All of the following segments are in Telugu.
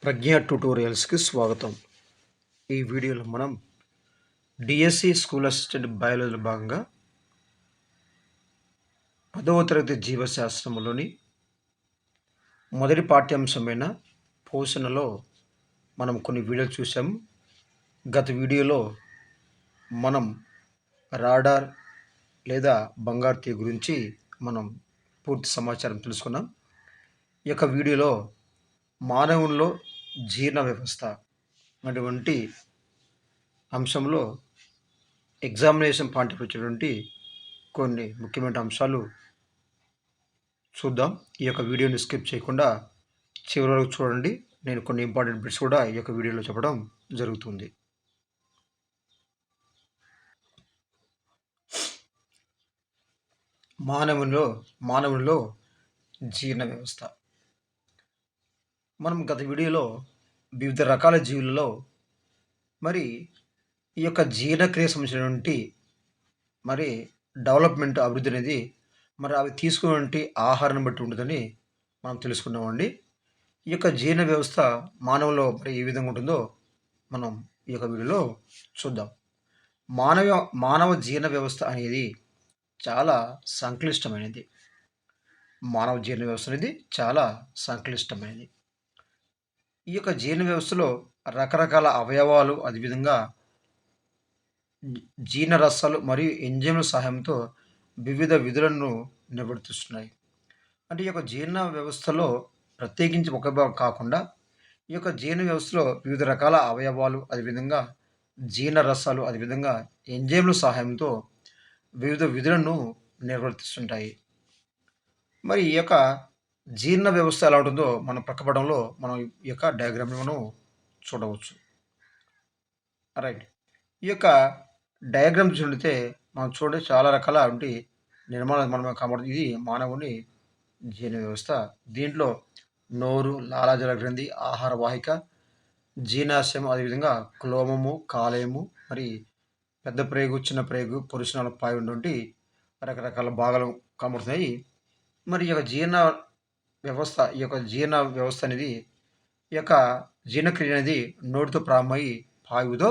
ప్రజ్ఞ ట్యుటోరియల్స్కి స్వాగతం. ఈ వీడియోలో మనం డిఎస్సి స్కూల్ అసిస్టెంట్ బయాలజీలో భాగంగా 10వ తరగతి జీవశాస్త్రంలోని మొదటి పాఠ్యాంశమైన పోషణలో మనం కొన్ని వీడియోలు చూసాము. గత వీడియోలో మనం రాడార్ లేదా బంగారు తీగ గురించి మనం పూర్తి సమాచారం తెలుసుకున్నాం. ఈ యొక్క వీడియోలో మానవుల్లో జీర్ణ వ్యవస్థ అటువంటి అంశంలో ఎగ్జామినేషన్ పాయింట్ ఆఫ్ వచ్చేటువంటి కొన్ని ముఖ్యమైన అంశాలు చూద్దాం. ఈ యొక్క వీడియోని స్కిప్ చేయకుండా చివరి వరకు చూడండి. నేను కొన్ని ఇంపార్టెంట్ బిట్స్ కూడా ఈ యొక్క వీడియోలో చెప్పడం జరుగుతుంది. మానవునిలో జీర్ణ వ్యవస్థ. మనం గత వీడియోలో వివిధ రకాల జీవులలో మరి ఈ యొక్క జీర్ణక్రియ సంబంధించినటువంటి మరి డెవలప్మెంట్ అభివృద్ధి అనేది మరి అవి తీసుకున్నటువంటి ఆహారాన్ని బట్టి ఉంటుందని మనం తెలుసుకున్నామండి. ఈ యొక్క జీర్ణ వ్యవస్థ మానవులో మరి ఏ విధంగా ఉంటుందో మనం ఈ యొక్క వీడియోలో చూద్దాం. మానవ జీర్ణ వ్యవస్థ అనేది చాలా సంక్లిష్టమైనది. మానవ జీర్ణ వ్యవస్థ అనేది చాలా సంక్లిష్టమైనది. ఈ యొక్క జీర్ణ వ్యవస్థలో రకరకాల అవయవాలు, అదేవిధంగా జీర్ణరసాలు మరియు ఎంజైమ్ల సహాయంతో వివిధ విధులను నిర్వర్తిస్తున్నాయి. అంటే ఈ యొక్క జీర్ణ వ్యవస్థలో ప్రత్యేకించి ఒక భాగం కాకుండా ఈ యొక్క జీర్ణ వ్యవస్థలో వివిధ రకాల అవయవాలు, అదేవిధంగా జీర్ణరసాలు, అదేవిధంగా ఎంజైమ్ల సహాయంతో వివిధ విధులను నిర్వర్తిస్తుంటాయి. మరి ఈ యొక్క జీర్ణ వ్యవస్థ ఎలా ఉంటుందో మన పక్కపటంలో మనం ఈ యొక్క డయాగ్రామ్ని మనం చూడవచ్చు. రైట్. ఈ యొక్క డయాగ్రామ్ చూస్తే మనం చూడండి చాలా రకాల నిర్మాణాలు మనం కనబడుతుంది. ఇది మానవుని జీర్ణ వ్యవస్థ. దీంట్లో నోరు, లాలాజల గ్రంథి, ఆహార వాహిక, జీర్ణాశయం, అదేవిధంగా క్లోమము, కాలేయము, మరి పెద్ద ప్రేగు, చిన్న ప్రేగు, పురుషనాలు పై ఉన్నటువంటి రకరకాల భాగాలు కనబడుతున్నాయి. మరి ఈ యొక్క జీర్ణ వ్యవస్థ అనేది ఈ యొక్క జీర్ణక్రియ అనేది నోటితో ప్రారంభమై పాయువుతో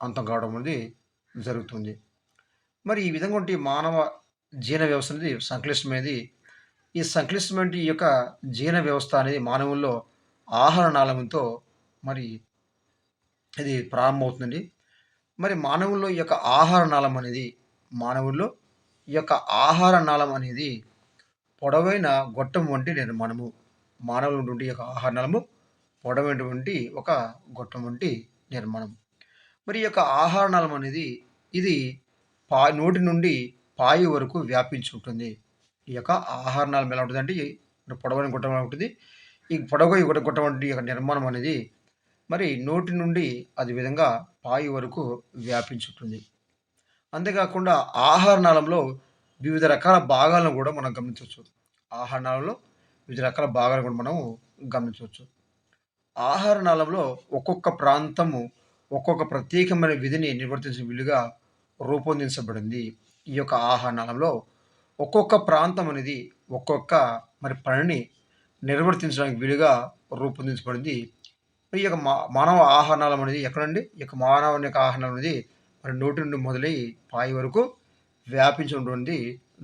అంతం కావడం అనేది జరుగుతుంది. మరి ఈ విధంగా ఉంటే మానవ జీర్ణ వ్యవస్థ అనేది సంక్లిష్టమైనది. ఈ సంక్లిష్టమైన ఈ యొక్క జీర్ణ వ్యవస్థ అనేది మానవుల్లో ఆహార నాళంతో మరి ఇది ప్రారంభమవుతుందండి. మరి మానవుల్లో ఈ యొక్క ఆహార నాళం అనేది పొడవైన గొట్టం వంటి నిర్మాణము. మానవులు నుండి యొక్క ఆహార నాళము పొడవైనటువంటి ఒక గొట్టం వంటి నిర్మాణం. మరి ఈ యొక్క ఆహార నాళం అనేది ఇది నోటి నుండి పాయి వరకు వ్యాపించి ఉంటుంది. ఈ యొక్క ఆహార నాళం ఎలా ఉంటుందంటే పొడవైన గొట్టం ఉంటుంది. ఈ గొట్టం వంటి యొక్క నిర్మాణం అనేది మరి నోటి నుండి అదే విధంగా పాయి వరకు వ్యాపించి ఉంటుంది. అంతేకాకుండా ఆహార నాళంలో వివిధ రకాల భాగాలను కూడా మనం గమనించవచ్చు. ఆహార నాళంలో వివిధ రకాల భాగాలను కూడా మనం గమనించవచ్చు. ఆహార నాళంలో ఒక్కొక్క ప్రాంతము ఒక్కొక్క ప్రత్యేకమైన విధిని నిర్వర్తించిన వీలుగా రూపొందించబడింది. ఈ యొక్క ఆహార నాళంలో ఒక్కొక్క ప్రాంతం అనేది ఒక్కొక్క మరి పనిని నిర్వర్తించడానికి వీలుగా రూపొందించబడింది. ఈ యొక్క మానవ ఆహార నాళం అనేది ఎక్కడండి? ఈ యొక్క మానవుని యొక్క ఆహార నాళం అనేది మరి నోటి నుండి మొదలై పాయి వరకు వ్యాపించినటువంటి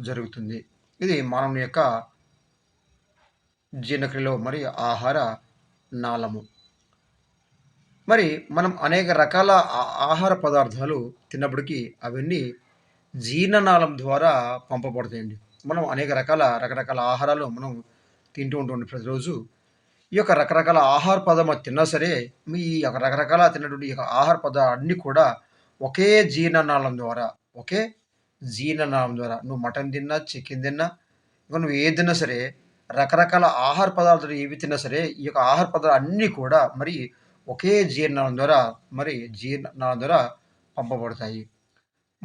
జరుగుతుంది. ఇది మానవుని యొక్క జీర్ణక్రియలో మరి ఆహార నాళము. మరి మనం అనేక రకాల ఆహార పదార్థాలు తిన్నప్పటికీ అవన్నీ జీర్ణనాళం ద్వారా పంపబడతాయండి. మనం రకరకాల ఆహారాలు మనం తింటూ ఉంటాం ప్రతిరోజు. ఈ యొక్క రకరకాల ఆహార పదార్థం తిన్నా సరే ఈ యొక్క రకరకాల తిన్నటువంటి ఈ యొక్క ఆహార పదార్థాలు అన్నీ కూడా ఒకే జీర్ణనాళం ద్వారా నువ్వు మటన్ తిన్నా, చికెన్ తిన్నా, ఇంకా నువ్వు ఏది తిన్నా సరే రకరకాల ఆహార పదార్థాలు ఏవి తిన్నా సరే ఈ యొక్క ఆహార పదార్థాలు అన్నీ కూడా మరి ఒకే జీర్ణనాళం ద్వారా పంపబడతాయి.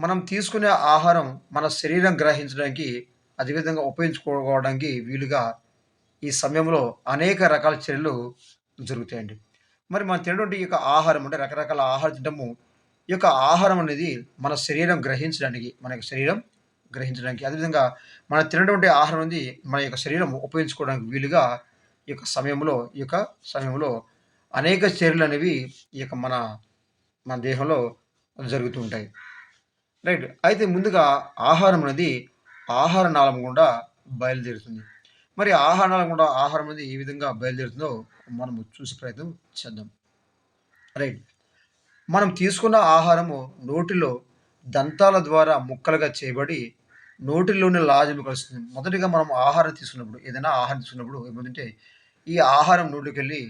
మనం తీసుకునే ఆహారం మన శరీరం గ్రహించడానికి, అదేవిధంగా ఉపయోగించుకోవడానికి వీలుగా ఈ సమయంలో అనేక రకాల చర్యలు జరుగుతాయండి. మరి మనం తినటువంటి ఈ యొక్క ఆహారం అంటే రకరకాల ఆహారం తినడము, ఈ యొక్క ఆహారం అనేది మన శరీరం గ్రహించడానికి, అదేవిధంగా మనం తినటువంటి ఆహారం అనేది మన యొక్క శరీరం ఉపయోగించుకోవడానికి వీలుగా ఈ యొక్క సమయంలో అనేక చర్యలనేవి ఈ యొక్క మన మన దేహంలో జరుగుతూ ఉంటాయి. రైట్. అయితే ముందుగా ఆహారం అనేది ఆహార నాళం గుండా బయలుదేరుతుంది. మరి ఆహార నాళం గుండా ఆహారం అనేది ఏ విధంగా బయలుదేరుతుందో మనము చూసే ప్రయత్నం చేద్దాం. రైట్. మనం తీసుకున్న ఆహారము నోటిలో దంతాల ద్వారా ముక్కలుగా చేయబడి నోటిలోని లాజము కలుస్తుంది. మొదటిగా మనం ఆహారం తీసుకున్నప్పుడు ఏదైనా ఆహారం తీసుకున్నప్పుడు ఏమవుతుందంటే ఈ ఆహారం నోట్లోకెళ్ళి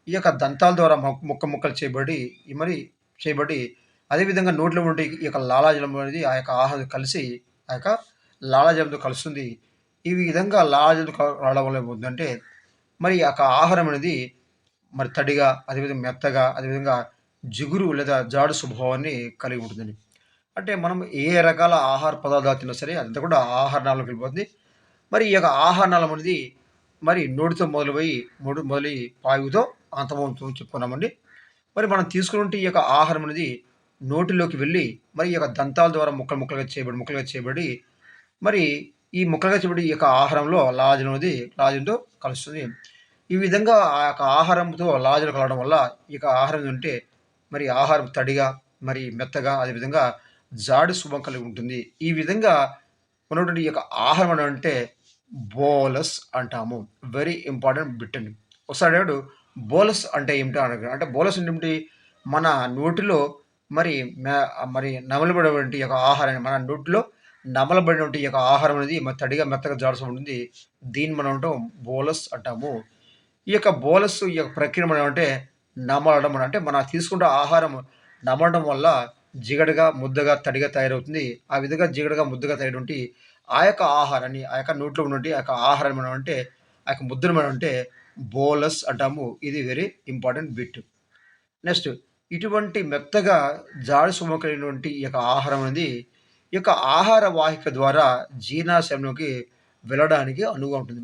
ఈ యొక్క దంతాల ద్వారా ముక్కలు చేయబడి మరి చేయబడి అదేవిధంగా నోట్లో ఉండే ఈ యొక్క లాలాజలం అనేది ఆ యొక్క ఆహారం కలిసి ఆ యొక్క లాలాజలంతో కలుస్తుంది. ఈ విధంగా లాలాజలం రావడం వల్ల ఏమవుతుందంటే మరి ఆ యొక్క ఆహారం అనేది మరి తడిగా, అదేవిధంగా మెత్తగా, అదేవిధంగా జిగురు లేదా జాడు స్వభావాన్ని కలిగి ఉంటుందండి. అంటే మనం ఏ రకాల ఆహార పదార్థాలు తిన్నా సరే అదంతా కూడా ఆహార నాళంలోకి వెళ్ళిపోతుంది. మరి ఈ యొక్క ఆహార నాళం అనేది మరి నోటితో మొదలుపోయి మొదలయ్యి పాయువుతో అంతమవుతుందని చెప్పుకున్నామండి. మరి మనం తీసుకున్నటువంటి ఈ యొక్క ఆహారం అనేది నోటిలోకి వెళ్ళి మరి ఈ యొక్క దంతాల ద్వారా ముక్కలుగా చేయబడి మరి ఈ ముక్కలుగా చేయబడి ఈ యొక్క ఆహారంలో లాలాజలంతో కలుస్తుంది. ఈ విధంగా ఆ యొక్క ఆహారంతో లాలాజలం కలవడం వల్ల ఈ యొక్క ఆహారం తింటే మరి ఆహారం తడిగా, మరి మెత్తగా, అదేవిధంగా జాడు స్వభావం కలిగి ఉంటుంది. ఈ విధంగా ఉన్నటువంటి ఈ యొక్క ఆహారం అని అంటే బోలస్ అంటాము. వెరీ ఇంపార్టెంట్ బిట్ అండి. ఒకసారి అడిగాడు బోలస్ అంటే ఏమిటి అని అడిగాడు. అంటే బోలస్ అంటే ఏమిటి? మన నోటిలో మరి మరి నమలబడేటువంటి ఈ యొక్క ఆహారాన్ని మన నోటిలో నమలబడినటువంటి ఈ యొక్క ఆహారం అనేది మరి తడిగా, మెత్తగా, జాడుగా ఉంటుంది. దీన్ని మనం అంటాం బోలస్ అంటాము. ఈ యొక్క బోలస్ ఈ యొక్క ప్రక్రియ మనం అంటే నమలడం అని అంటే మనం తీసుకుంటే ఆహారం నమలడం వల్ల జిగటగా, ముద్దగా, తడిగా తయారవుతుంది. ఆ విధంగా జిగటగా, ముద్దగా తయారయ్యేటువంటి ఆ యొక్క ఆహారాన్ని ఆ యొక్క నోట్లో ఉన్నటువంటి ఆ యొక్క ఆహారాన్ని మనం అంటే ఆ యొక్క ముద్దను మనం అంటే బోలస్ అంటాము. ఇది వెరీ ఇంపార్టెంట్ బిట్. నెక్స్ట్ ఇటువంటి మెత్తగా జాడు సొమ్ము కలిగినటువంటి ఈ యొక్క ఆహారం అనేది ఈ యొక్క ఆహార వాహిక ద్వారా జీర్ణాశయంలోకి వెళ్ళడానికి అనువుగా ఉంటుంది.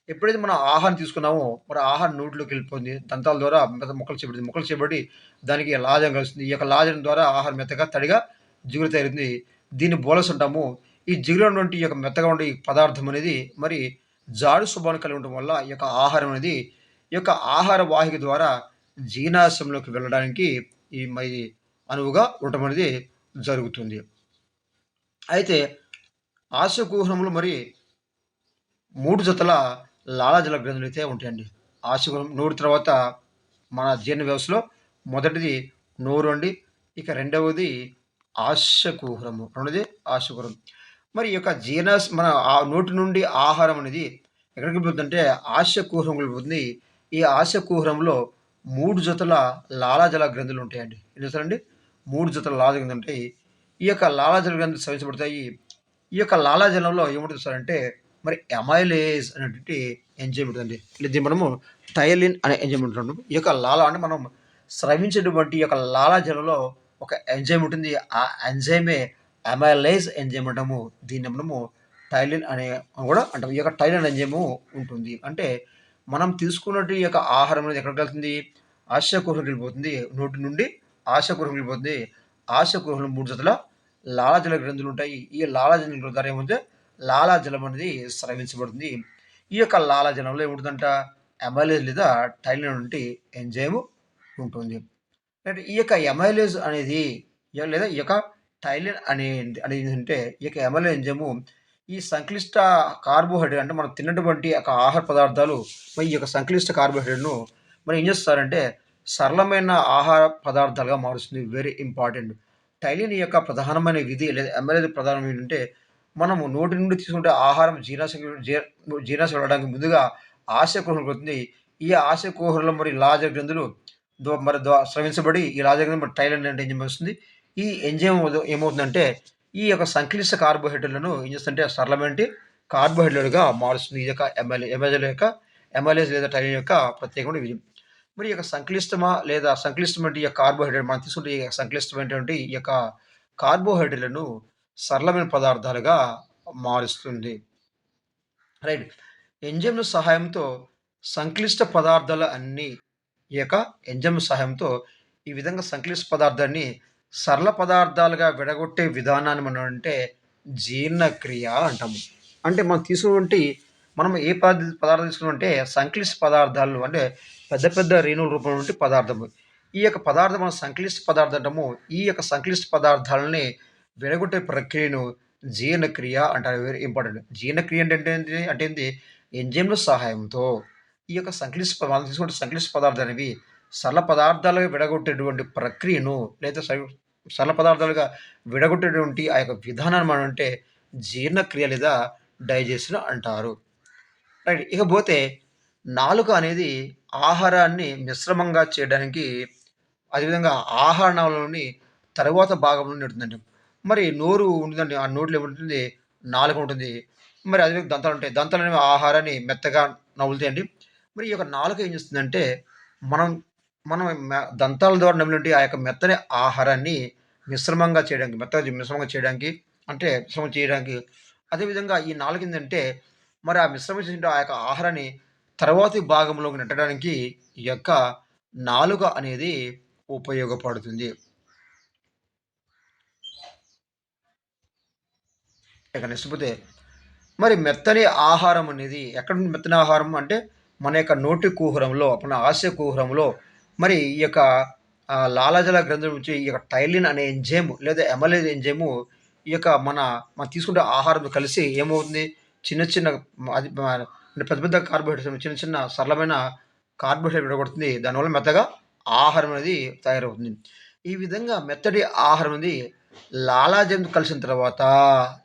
ఎప్పుడైతే మనం ఆహారం తీసుకున్నామో మరి ఆహారం నోట్లోకి వెళ్ళిపోతుంది. దంతాల ద్వారా ముక్కలు చేయబడి దానికి లాజం కలుస్తుంది. ఈ యొక్క లాజం ద్వారా ఆహారం మెత్తగా, తడిగా, జిగురు తయారవుతుంది. దీన్ని బోలస్ అంటాము. ఈ జిగురు ఉన్నటువంటి ఈ యొక్క మెత్తగా ఉండే ఈ పదార్థం అనేది మరి జాడు స్వభావం కలిగి ఉండటం వల్ల ఈ యొక్క ఆహారం అనేది ఈ యొక్క ఆహార వాహిక ద్వారా జీర్ణాశయంలోకి వెళ్ళడానికి మరి అనువుగా ఉండటం అనేది జరుగుతుంది. అయితే ఆశకుహరంలో మరి 3 జతల లాలాజల గ్రంథులైతే ఉంటాయండి. ఆశకుహరం నోరు తర్వాత మన జీర్ణ వ్యవస్థలో మొదటిది నోరు అండి. ఇక రెండవది ఆశకుహరము. రెండోది ఆశకుహరం. మరి ఈ యొక్క మన ఆ నోటి నుండి ఆహారం అనేది ఎక్కడికి వెళ్తుందంటే ఆశకుహరంలోకి వెళ్తుంది. ఈ ఆశకుహరంలో 3 జతల లాలాజల గ్రంథులు ఉంటాయండి. ఎన్ని జతలండి? 3 జతల లాలాజల గ్రంథులు ఉంటాయి. ఈ యొక్క లాలాజల గ్రంథులు స్రవించబడతాయి. ఈ యొక్క లాలాజలంలో ఏముంటుంది సార్ అంటే మరి అమైలేజ్ అనేటువంటి ఎంజైమ్ ఉంటుందండి. దీన్ని మనము టైలిన్ అనే ఎంజైమ్ ఉంటున్నాము. ఈ యొక్క అంటే మనం స్రవించేటువంటి ఈ యొక్క లాలాజలంలో ఒక ఎంజైమ్ ఉంటుంది. ఆ ఎంజైమే అమైలేజ్ ఎంజైమ్ అంటాము. దీన్ని మనము టైలిన్ అనే కూడా అంటాం. ఈ యొక్క టైలిన్ ఎంజైము ఉంటుంది. అంటే మనం తీసుకున్నట్టు ఈ యొక్క ఆహారం అనేది ఎక్కడికి వెళ్తుంది? ఆశయకుహరంకి వెళ్ళిపోతుంది. నోటి నుండి ఆశయకుహరంకి వెళ్ళిపోతుంది. ఆశయకుహరంలో 3 జతల లాలాజల గ్రంథులు ఉంటాయి. ఈ లాలాజల గ్రంథుల ద్వారా ఏముంటే లాలాజలం అనేది స్రవించబడుతుంది. ఈ యొక్క లాలాజలంలో ఏముంటుందంట అమైలేజ్ లేదా టైలిన్ అనేటువంటి ఎంజైమ్ ఉంటుంది. అంటే ఈ యొక్క అమైలేజ్ అనేది లేదా ఈ యొక్క టైలిన్ అనేది ఏంటంటే ఈ యొక్క అమైలేజ్ ఎంజైము ఈ సంక్లిష్ట కార్బోహైడ్రేట్ అంటే మనం తిన్నటువంటి యొక్క ఆహార పదార్థాలు మరి ఈ యొక్క సంక్లిష్ట కార్బోహైడ్రేట్‌ను మరి ఏం చేస్తారంటే సరళమైన ఆహార పదార్థాలుగా మారుస్తుంది. Very important. టైలిన్ యొక్క ప్రధానమైన విధి లేదా అమైలేజ్ ప్రధానం ఏంటంటే మనము నోటి నుండి తీసుకుంటే ఆహారం జీర్ణాశయం వెళ్ళడానికి ముందుగా ఆశయకుహరం పోతుంది. ఈ ఆశయకుహరంలో మరి లాలాజల గ్రంథులు స్రవించబడి ఈ లాలాజల గ్రంథులు మరి టైలిన్ అనే ఎంజైమ్ వస్తుంది. ఈ ఎంజైమ్ ఏమవుతుందంటే ఈ యొక్క సంక్లిష్ట కార్బోహైడ్రేట్‌లను ఏం చేస్తుందంటే సరళమైన కార్బోహైడ్రేట్‌గా మారుస్తుంది. ఈ యొక్క అమైలేజ్ లేదా టైలిన్ యొక్క ప్రత్యేకమైన విధి. మరి ఈ యొక్క సంక్లిష్టమైన ఈ యొక్క కార్బోహైడ్రేట్ మనం తీసుకుంటే ఈ సంక్లిష్టమైనటువంటి ఈ యొక్క కార్బోహైడ్రేట్‌లను సరళమైన పదార్థాలుగా మారుస్తుంది. రైట్. ఎంజైమ్‌ల సహాయంతో సంక్లిష్ట పదార్థాలు అన్నీ ఈ యొక్క ఎంజైమ్ సహాయంతో ఈ విధంగా సంక్లిష్ట పదార్థాన్ని సరళ పదార్థాలుగా విడగొట్టే విధానాన్ని మనం అంటే జీర్ణక్రియ అంటాము. అంటే మనం తీసుకున్నటువంటి మనం ఏ పదార్థం తీసుకున్నామంటే సంక్లిష్ట పదార్థాలు అంటే పెద్ద పెద్ద రేణువుల రూపంలో ఉండే పదార్థము. ఈ యొక్క పదార్థం మనం సంక్లిష్ట పదార్థం అంటాము. ఈ యొక్క సంక్లిష్ట పదార్థాలని విడగొట్టే ప్రక్రియను జీర్ణక్రియ అంటారు. Very important. జీర్ణక్రియ అంటే ఏంటి? అంటే ఏంది? ఎంజైమ్‌ల సహాయంతో ఈ యొక్క మనం తీసుకుంటే సంక్లిష్ట పదార్థాలనేవి సరళ పదార్థాలుగా విడగొట్టేటువంటి ప్రక్రియను లేదా సరళ పదార్థాలుగా విడగొట్టేటువంటి ఆ యొక్క విధానాన్ని మనం అంటే జీర్ణక్రియ లేదా డైజెషన్ అంటారు. రైట్. ఇకపోతే నాలుక అనేది ఆహారాన్ని మిశ్రమంగా చేయడానికి అదేవిధంగా ఆహార నాళంలోని తరువాత భాగంలో ఉంటుందండి. మరి నోరు ఉంటుందండి. ఆ నోట్లో ఏముంటుంది? నాలుక ఉంటుంది. మరి అదేవిధంగా దంతాలుంటాయి. దంతాలనేవి ఆహారాన్ని మెత్తగా నములుతాయండి. మరి ఈ యొక్క నాలుక ఏం చేస్తుందంటే, మనం మనం దంతాల ద్వారా నమిలినటువంటి ఆ యొక్క మెత్తని ఆహారాన్ని మిశ్రమంగా చేయడానికి అంటే మిశ్రమం చేయడానికి అదేవిధంగా ఈ నాలుకేందంటే, మరి ఆ మిశ్రమం చేసిన ఆ యొక్క ఆహారాన్ని తర్వాతి భాగంలోకి నెట్టడానికి ఈ యొక్క నాలుక అనేది ఉపయోగపడుతుంది. ఇక నెక్స్ట్ పోతే మరి మెత్తని ఆహారం అనేది ఎక్కడ నుండి మెత్తని ఆహారం అంటే మన యొక్క నోటి కుహరంలో, మన ఆస్య కుహరంలో మరి ఈ యొక్క లాలాజల గ్రంథి నుంచి ఈ యొక్క టైలిన్ అనే ఎంజైమ్ లేదా ఎమలేజ్ ఎంజైము ఈ యొక్క మనం తీసుకునే ఆహారంతో కలిసి ఏమవుతుంది? చిన్న చిన్న అది పెద్ద పెద్ద కార్బోహైడ్రేట్స్ చిన్న చిన్న సరళమైన కార్బోహైడ్రేట్ విడగొడుతుంది. దానివల్ల మెత్తగా ఆహారం అనేది తయారవుతుంది. ఈ విధంగా మెత్తటి ఆహారం అనేది లాలాజలంతో కలిసిన తర్వాత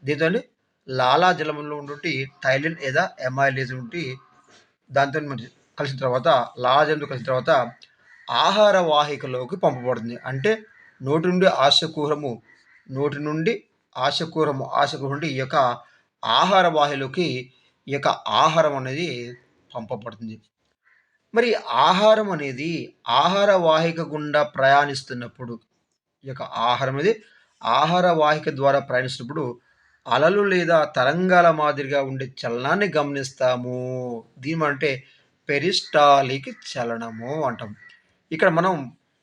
దీంతోని లాలాజలంలో ఉన్నటువంటి టైలిన్ లేదా ఎమైలేజ్ ఉండి దాంతోని మరి కలిసిన తర్వాత లాలాజలంతో కలిసిన తర్వాత ఆహార వాహికలోకి పంపబడుతుంది. అంటే నోటి నుండి ఆశకూరము, నోటి నుండి ఆశకూరం నుండి ఈ యొక్క ఆహార వాహిలోకి ఈ యొక్క ఆహారం అనేది పంపబడుతుంది. మరి ఆహారం అనేది ఆహార వాహిక గుండా ప్రయాణిస్తున్నప్పుడు ఈ యొక్క ఆహారం అనేది ఆహార వాహిక ద్వారా ప్రయాణిస్తున్నప్పుడు అలలు లేదా తరంగాల మాదిరిగా ఉండే చలనాన్ని గమనిస్తాము. దీన్నంటే పెరిస్టాలిక్ చలనము అంటాం. ఇక్కడ మనం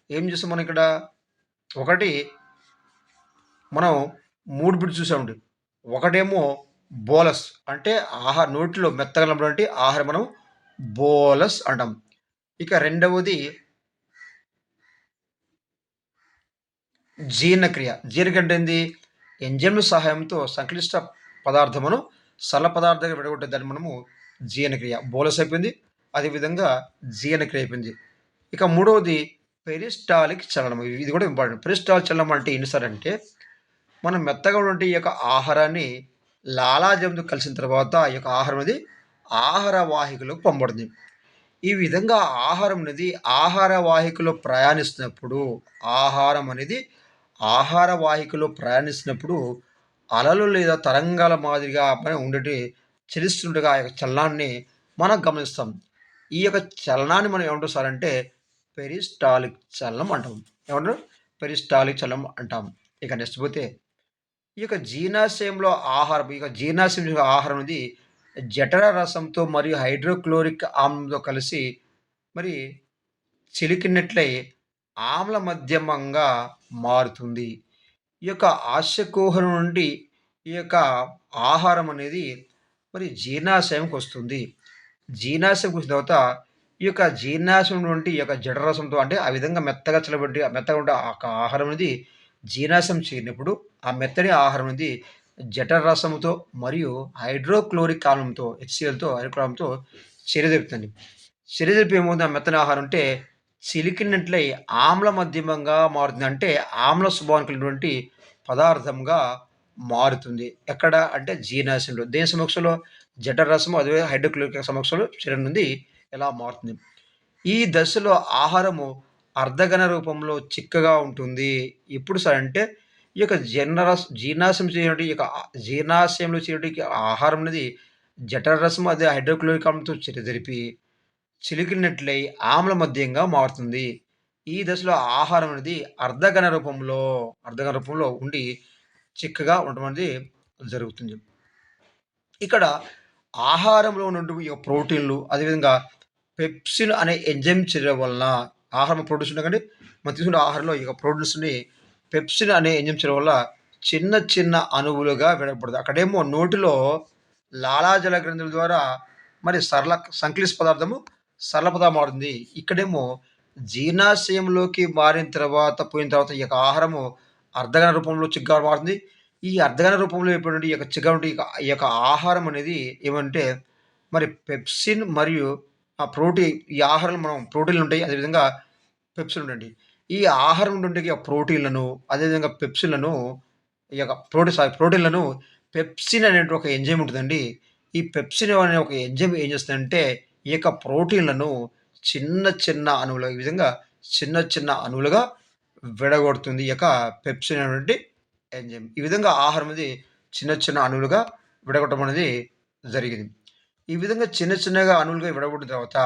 ఏం చూస్తాం మనం ఇక్కడ ఒకటి మనం 3 బిట్స్ చూసామండి. ఒకటేమో బోలస్ అంటే నోటిలో మెత్తగా ఉన్నటువంటి ఆహారం మనం బోలస్ అంటాం. ఇక రెండవది జీర్ణక్రియ. జీర్ణక్రియ అంటే ఏంది? ఎంజైమ్‌ల సహాయంతో సంక్లిష్ట పదార్థమును సరళ పదార్థంగా విడగొట్టే దాన్ని మనము జీర్ణక్రియ. బోలస్ అయిపోయింది. అదేవిధంగా జీర్ణక్రియ అయిపోయింది. ఇక మూడవది పెరిస్టాలిక్ చలనం. ఇది కూడా ఇంపార్టెంట్. పెరిస్టాలిక్ చలనం అంటే ఏంటి సార్ అంటే, మనం మెత్తగా ఉన్నటువంటి ఈ యొక్క ఆహారాన్ని లాలాజలంతో కలిసిన తర్వాత ఈ యొక్క ఆహారం అనేది ఆహార వాహికలోకి పంపబడుతుంది. ఈ విధంగా ఆహారం అనేది ఆహార వాహికలో ప్రయాణిస్తున్నప్పుడు ఆహారం అనేది ఆహార వాహికలో ప్రయాణిస్తున్నప్పుడు అలలు లేదా తరంగాల మాదిరిగా మనం ఉండేటి చలిస్తుండగా ఆ యొక్క చలనాన్ని మనం గమనిస్తాం. ఈ యొక్క చలనాన్ని మనం ఏమంటాం సార్ అంటే పెరిస్టాలిక్ చలనం అంటాం. ఏమంటారు? పెరిస్టాలిక్ చలనం అంటాం. ఇక నెక్స్ట్ పోతే ఈ యొక్క జీర్ణాశయంలో జీర్ణాశయం ఆహారం అనేది జఠర రసంతో మరియు హైడ్రోక్లోరిక్ ఆమ్లంతో కలిసి మరి చిలికినట్లయి ఆమ్ల మధ్యమంగా మారుతుంది. ఈ యొక్క ఆస్యకుహరం నుండి ఈ యొక్క ఆహారం అనేది మరి జీర్ణాశయంకొస్తుంది. జీర్ణాశయంకి వచ్చిన తర్వాత ఈ యొక్క జీర్ణాశయం నుండి ఈ యొక్క జఠరరసంతో అంటే ఆ విధంగా మెత్తగా ఉండే ఆహారం అనేది జీర్ణాశయం చేరినప్పుడు ఆ మెత్తని ఆహారం అనేది జఠరరసముతో మరియు హైడ్రోక్లోరిక్ ఆమ్లంతో హెచ్‌సిఎల్‌తో హైడ్రోక్లోరిక్ ఆమ్లంతో చర్యజరుపుతుంది. చర్యజరిపి ఏమవుతుంది? ఆ మెత్తని ఆహారం అంటే చిలికినట్లై ఆమ్ల మధ్యమంగా మారుతుంది. అంటే ఆమ్ల స్వభావం కలిగినటువంటి పదార్థంగా మారుతుంది. ఎక్కడ అంటే జీర్ణాశయంలో. దేని సమక్షంలో? జఠరరసము అదే హైడ్రోక్లోరిక్ సమక్షంలో శరీరం నుండి ఎలా మారుతుంది. ఈ దశలో ఆహారము అర్ధఘన రూపంలో చిక్కగా ఉంటుంది. ఎప్పుడు సార్ అంటే ఈ యొక్క జీర్ణాశయం చేయనటువంటి ఈ యొక్క జీర్ణాశయంలో చేరేటువంటి ఆహారం అనేది జఠరరసము అదే హైడ్రోక్లోరిక్ ఆమ్లంతో చర్య జరిపి చిలికినట్లై ఆమ్ల మధ్యంగా మారుతుంది. ఈ దశలో ఆహారం అనేది అర్ధఘన రూపంలో ఉండి చిక్కగా ఉండడం అనేది జరుగుతుంది. ఇక్కడ ఆహారంలో ఉన్నటువంటి ఈ ప్రోటీన్‌లు అదేవిధంగా పెప్సిన్ అనే ఎంజైమ్ చర్య వలన ఆహారం ప్రోటీన్స్ ఉన్నాయి కదండీ! మనం తీసుకునే ఆహారంలో ఈ ప్రోటీన్స్‌ని పెప్సిన్ అనే ఎంజైమ్ చర్య వల్ల చిన్న చిన్న అణువులుగా విడగొడతాయి. అక్కడేమో నోటిలో లాలాజల గ్రంథుల ద్వారా మరి సంక్లిష్ట పదార్థము సరళ పదార్థం మారుతుంది. ఇక్కడేమో జీర్ణాశయంలోకి మారిన తర్వాత పోయిన తర్వాత ఈ యొక్క ఆహారము అర్ధఘన రూపంలో చిక్కగా మారుతుంది. ఈ అర్ధఘన రూపంలో ఏర్పడినటువంటి ఈ యొక్క చిక్కగా ఉంటే ఈ యొక్క ఆహారం అనేది ఏమంటే మరి పెప్సిన్ మరియు ఈ ఆహారంలో మనం ప్రోటీన్‌లుంటాయి. అదేవిధంగా పెప్సిన్ ఉండండి. ఈ ఆహారం నుండి ప్రోటీన్‌లను అదేవిధంగా పెప్సిన్‌లను ఈ యొక్క ప్రోటీన్‌లను పెప్సిన్ అనేటి ఒక ఎంజైమ్ ఉంటదండి. ఈ పెప్సిన్ అనే ఒక ఎంజైమ్ ఏం చేస్తదంటే, ఈ యొక్క ప్రోటీన్‌లను చిన్న చిన్న అణువులు ఈ విధంగా చిన్న చిన్న అణువులుగా విడగొడుతుంది. ఈ యొక్క పెప్సిన్ అనేటువంటి ఎంజైమ్. ఈ విధంగా ఆహారం అనేది చిన్న చిన్న అణువులుగా విడగొట్టడం అనేది జరిగింది. ఈ విధంగా చిన్న చిన్నగా అణువులుగా విడగొట్టిన తర్వాత,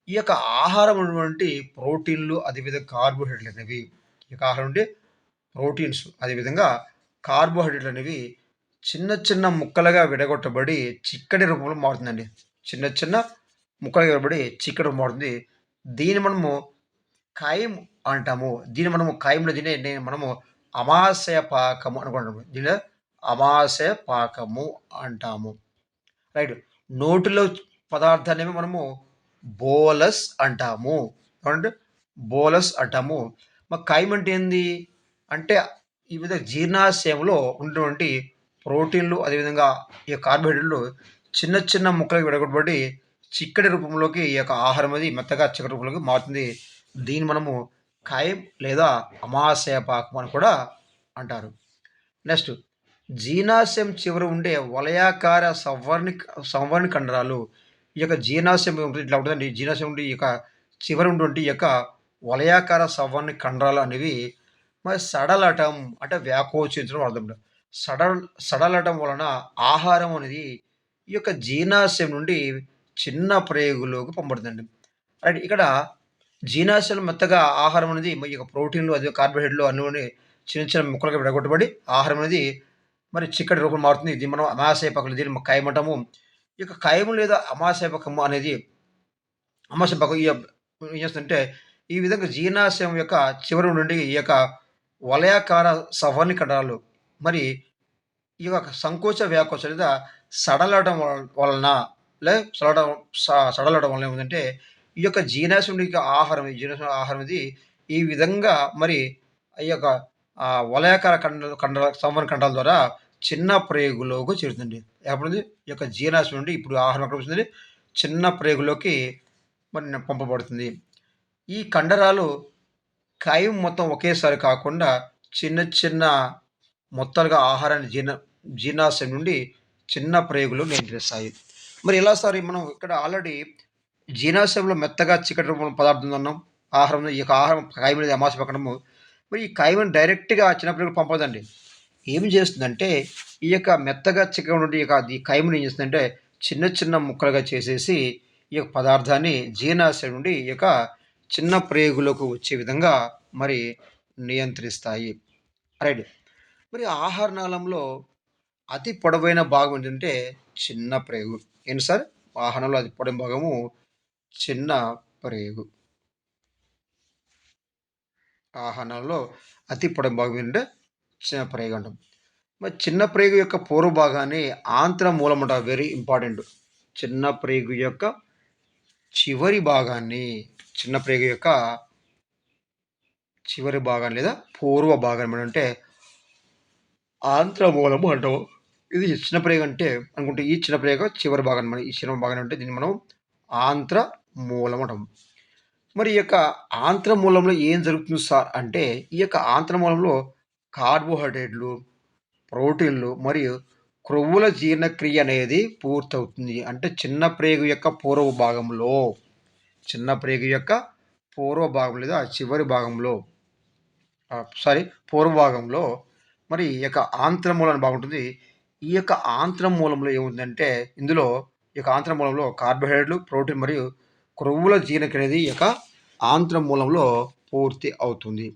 ఈ యొక్క ఆహారం ఉన్నటువంటి ప్రోటీన్‌లు అదేవిధంగా కార్బోహైడ్రేట్‌లు అనేవి ఈ యొక్క ఆహారం నుండి ప్రోటీన్స్ అదేవిధంగా కార్బోహైడ్రేట్‌లనేవి చిన్న చిన్న ముక్కలుగా విడగొట్టబడి చిక్కటి రూపంలో మారుతుందండి. చిన్న చిన్న ముక్కలుగా విడబడి చిక్కటి రూపంలో మారుతుంది. దీన్ని మనము ఖైమ్ అంటాము. దీన్ని మనము అమాశయ పాకము అనుకుంటాము. దీన్ని అమాశయ పాకము అంటాము. రైట్. నోటిలో పదార్థాన్నేమో మనము బోలస్ అంటాము. ఏమంటే బోలస్ అంటాము. మరి ఖైమ్ అంటే ఏంది? అంటే ఈ విధంగా జీర్ణాశయంలో ఉన్నటువంటి ప్రోటీన్‌లు అదేవిధంగా ఈ కార్బోహైడ్రేట్‌లు చిన్న చిన్న ముక్కలుగా విడగొట్టబడి చిక్కటి రూపంలోకి ఈ యొక్క ఆహారం అనేది మెత్తగా చిక్కటి రూపంలోకి మారుతుంది. దీన్ని మనము ఖైమ్ లేదా అమాశయ పాకం అని కూడా అంటారు. నెక్స్ట్ జీర్ణాశయం చివర ఉండే వలయాకార సంవర్ణ కండరాలు. ఈ యొక్క జీర్ణాశయం ఉంటుంది ఇట్లా ఉంటదండి. జీర్ణాశయం ఉండి ఈ యొక్క చివర ఉన్నటువంటి ఈ యొక్క వలయాకార సంవర్ణ కండరాలు అనేవి మరి సడలటం అంటే వ్యాకోచించడం అర్థం. సడలటం వలన ఆహారం అనేది ఈ యొక్క జీర్ణాశయం నుండి చిన్న ప్రేగులోకి పంపబడుతుందండి. రైట్. ఇక్కడ జీర్ణాశయంలో మెత్తగా ఆహారం అనేది ఈ యొక్క ప్రోటీన్‌లు అదే కార్బోహైడ్రేట్‌లు అన్నీ చిన్న చిన్న ముక్కలుగా విడగొట్టబడి ఆహారం అనేది మరి చిక్కటి రూపంలో మారుతుంది. దీన్ని మనం అమాశయ పకం దీన్ని ఖైమ్ అంటాము. ఈ యొక్క ఖైము లేదా అమాశయ పకము అనేది అమాశయ పకం ఏం చేస్తుందంటే ఈ విధంగా జీర్ణాశయం యొక్క చివరి నుండి ఈ యొక్క వలయాకార సవర్ణ కండరాలు మరి ఈ యొక్క సంకోచ వ్యాకోచ లేదా సడలడం వలన సడలడం సడలడం వలన ఏమిటంటే ఈ యొక్క జీర్ణాశయం నుండి జీర్ణాశయం ఆహారం ఇది ఈ విధంగా మరి ఈ యొక్క వలయాకార సంవర్ణ కండరాల ద్వారా చిన్న ప్రేగులోకి చేరుతుంది. ఎప్పుడుంది ఈ యొక్క జీర్ణాశయం నుండి ఇప్పుడు ఆహారం ఎక్కడ వస్తుంది? చిన్న ప్రేగులోకి మరి పంపబడుతుంది. ఈ కండరాలు ఖైమ్ మొత్తం ఒకేసారి కాకుండా చిన్న చిన్న మొత్తాలుగా ఆహారాన్ని జీర్ణాశయం నుండి చిన్న ప్రేగులు నియంత్రిస్తాయి. మరి ఎలా సార్ మనం ఇక్కడ ఆల్రెడీ జీర్ణాశయంలో మెత్తగా చిక్కటి రూపంలో పదార్థం అన్నాం. ఈ యొక్క ఆహారం ఖైమ్ అనేది అమాశయ పకడము. మరి ఈ ఖైమ్‌ని డైరెక్ట్‌గా చిన్న ప్రేగులకు పంపదండి. ఏం చేస్తుందంటే ఈ యొక్క మెత్తగా చిక్కగా ఉండే ఈ ఖైమ్‌ని ఏం చేస్తుందంటే చిన్న చిన్న ముక్కలుగా చేసేసి ఈ యొక్క పదార్థాన్ని జీర్ణాశయం నుండి ఈ యొక్క చిన్న ప్రేగులకు వచ్చే విధంగా మరి నియంత్రిస్తాయి. రైట్. మరి ఆహార నాళంలో అతి పొడవైన భాగం ఏంటంటే చిన్న ప్రేగు. ఏంటి సార్? ఆహారంలో అతి పొడవైన భాగము చిన్న ప్రేగు. ఆహారంలో అతి పొడవైన భాగం ఏంటంటే చిన్న ప్రేగు అంటాం. మరి చిన్న ప్రేగు యొక్క పూర్వ భాగాన్ని ఆంత్రమూలం అంటారు. Very important. చిన్న ప్రేగు యొక్క చివరి భాగాన్ని చిన్న ప్రేగు యొక్క చివరి భాగాన్ని లేదా పూర్వ భాగాన్ని అంటే ఆంత్రమూలము అంటాము. ఇది చిన్న ప్రేగు అంటే అనుకుంటే ఈ చిన్న ప్రేగు చివరి భాగాన్ని మనం ఈ చిన్న భాగాన్ని అంటే దీన్ని మనం ఆంత్రమూలం అంటాము. మరి ఈ యొక్క ఆంత్రమూలంలో ఏం జరుగుతుంది సార్ అంటే ఈ యొక్క ఆంత్రమూలంలో కార్బోహైడ్రేట్లు, ప్రోటీన్లు మరియు క్రొవ్వుల జీర్ణక్రియ అనేది పూర్తవుతుంది. అంటే చిన్న ప్రేగు యొక్క పూర్వ భాగంలో లేదా చివరి భాగంలో పూర్వ భాగంలో మరి ఈ యొక్క ఆంత్రమూలం అని బాగుంటుంది. ఈ యొక్క ఆంత్రమూలంలో ఏముందంటే ఇందులో ఈ యొక్క ఆంత్రమూలంలో కార్బోహైడ్రేట్లు, ప్రోటీన్ మరియు క్రొవ్వుల జీర్ణక్రియ అనేది ఈ యొక్క ఆంత్రమూలంలో పూర్తి అవుతుంది.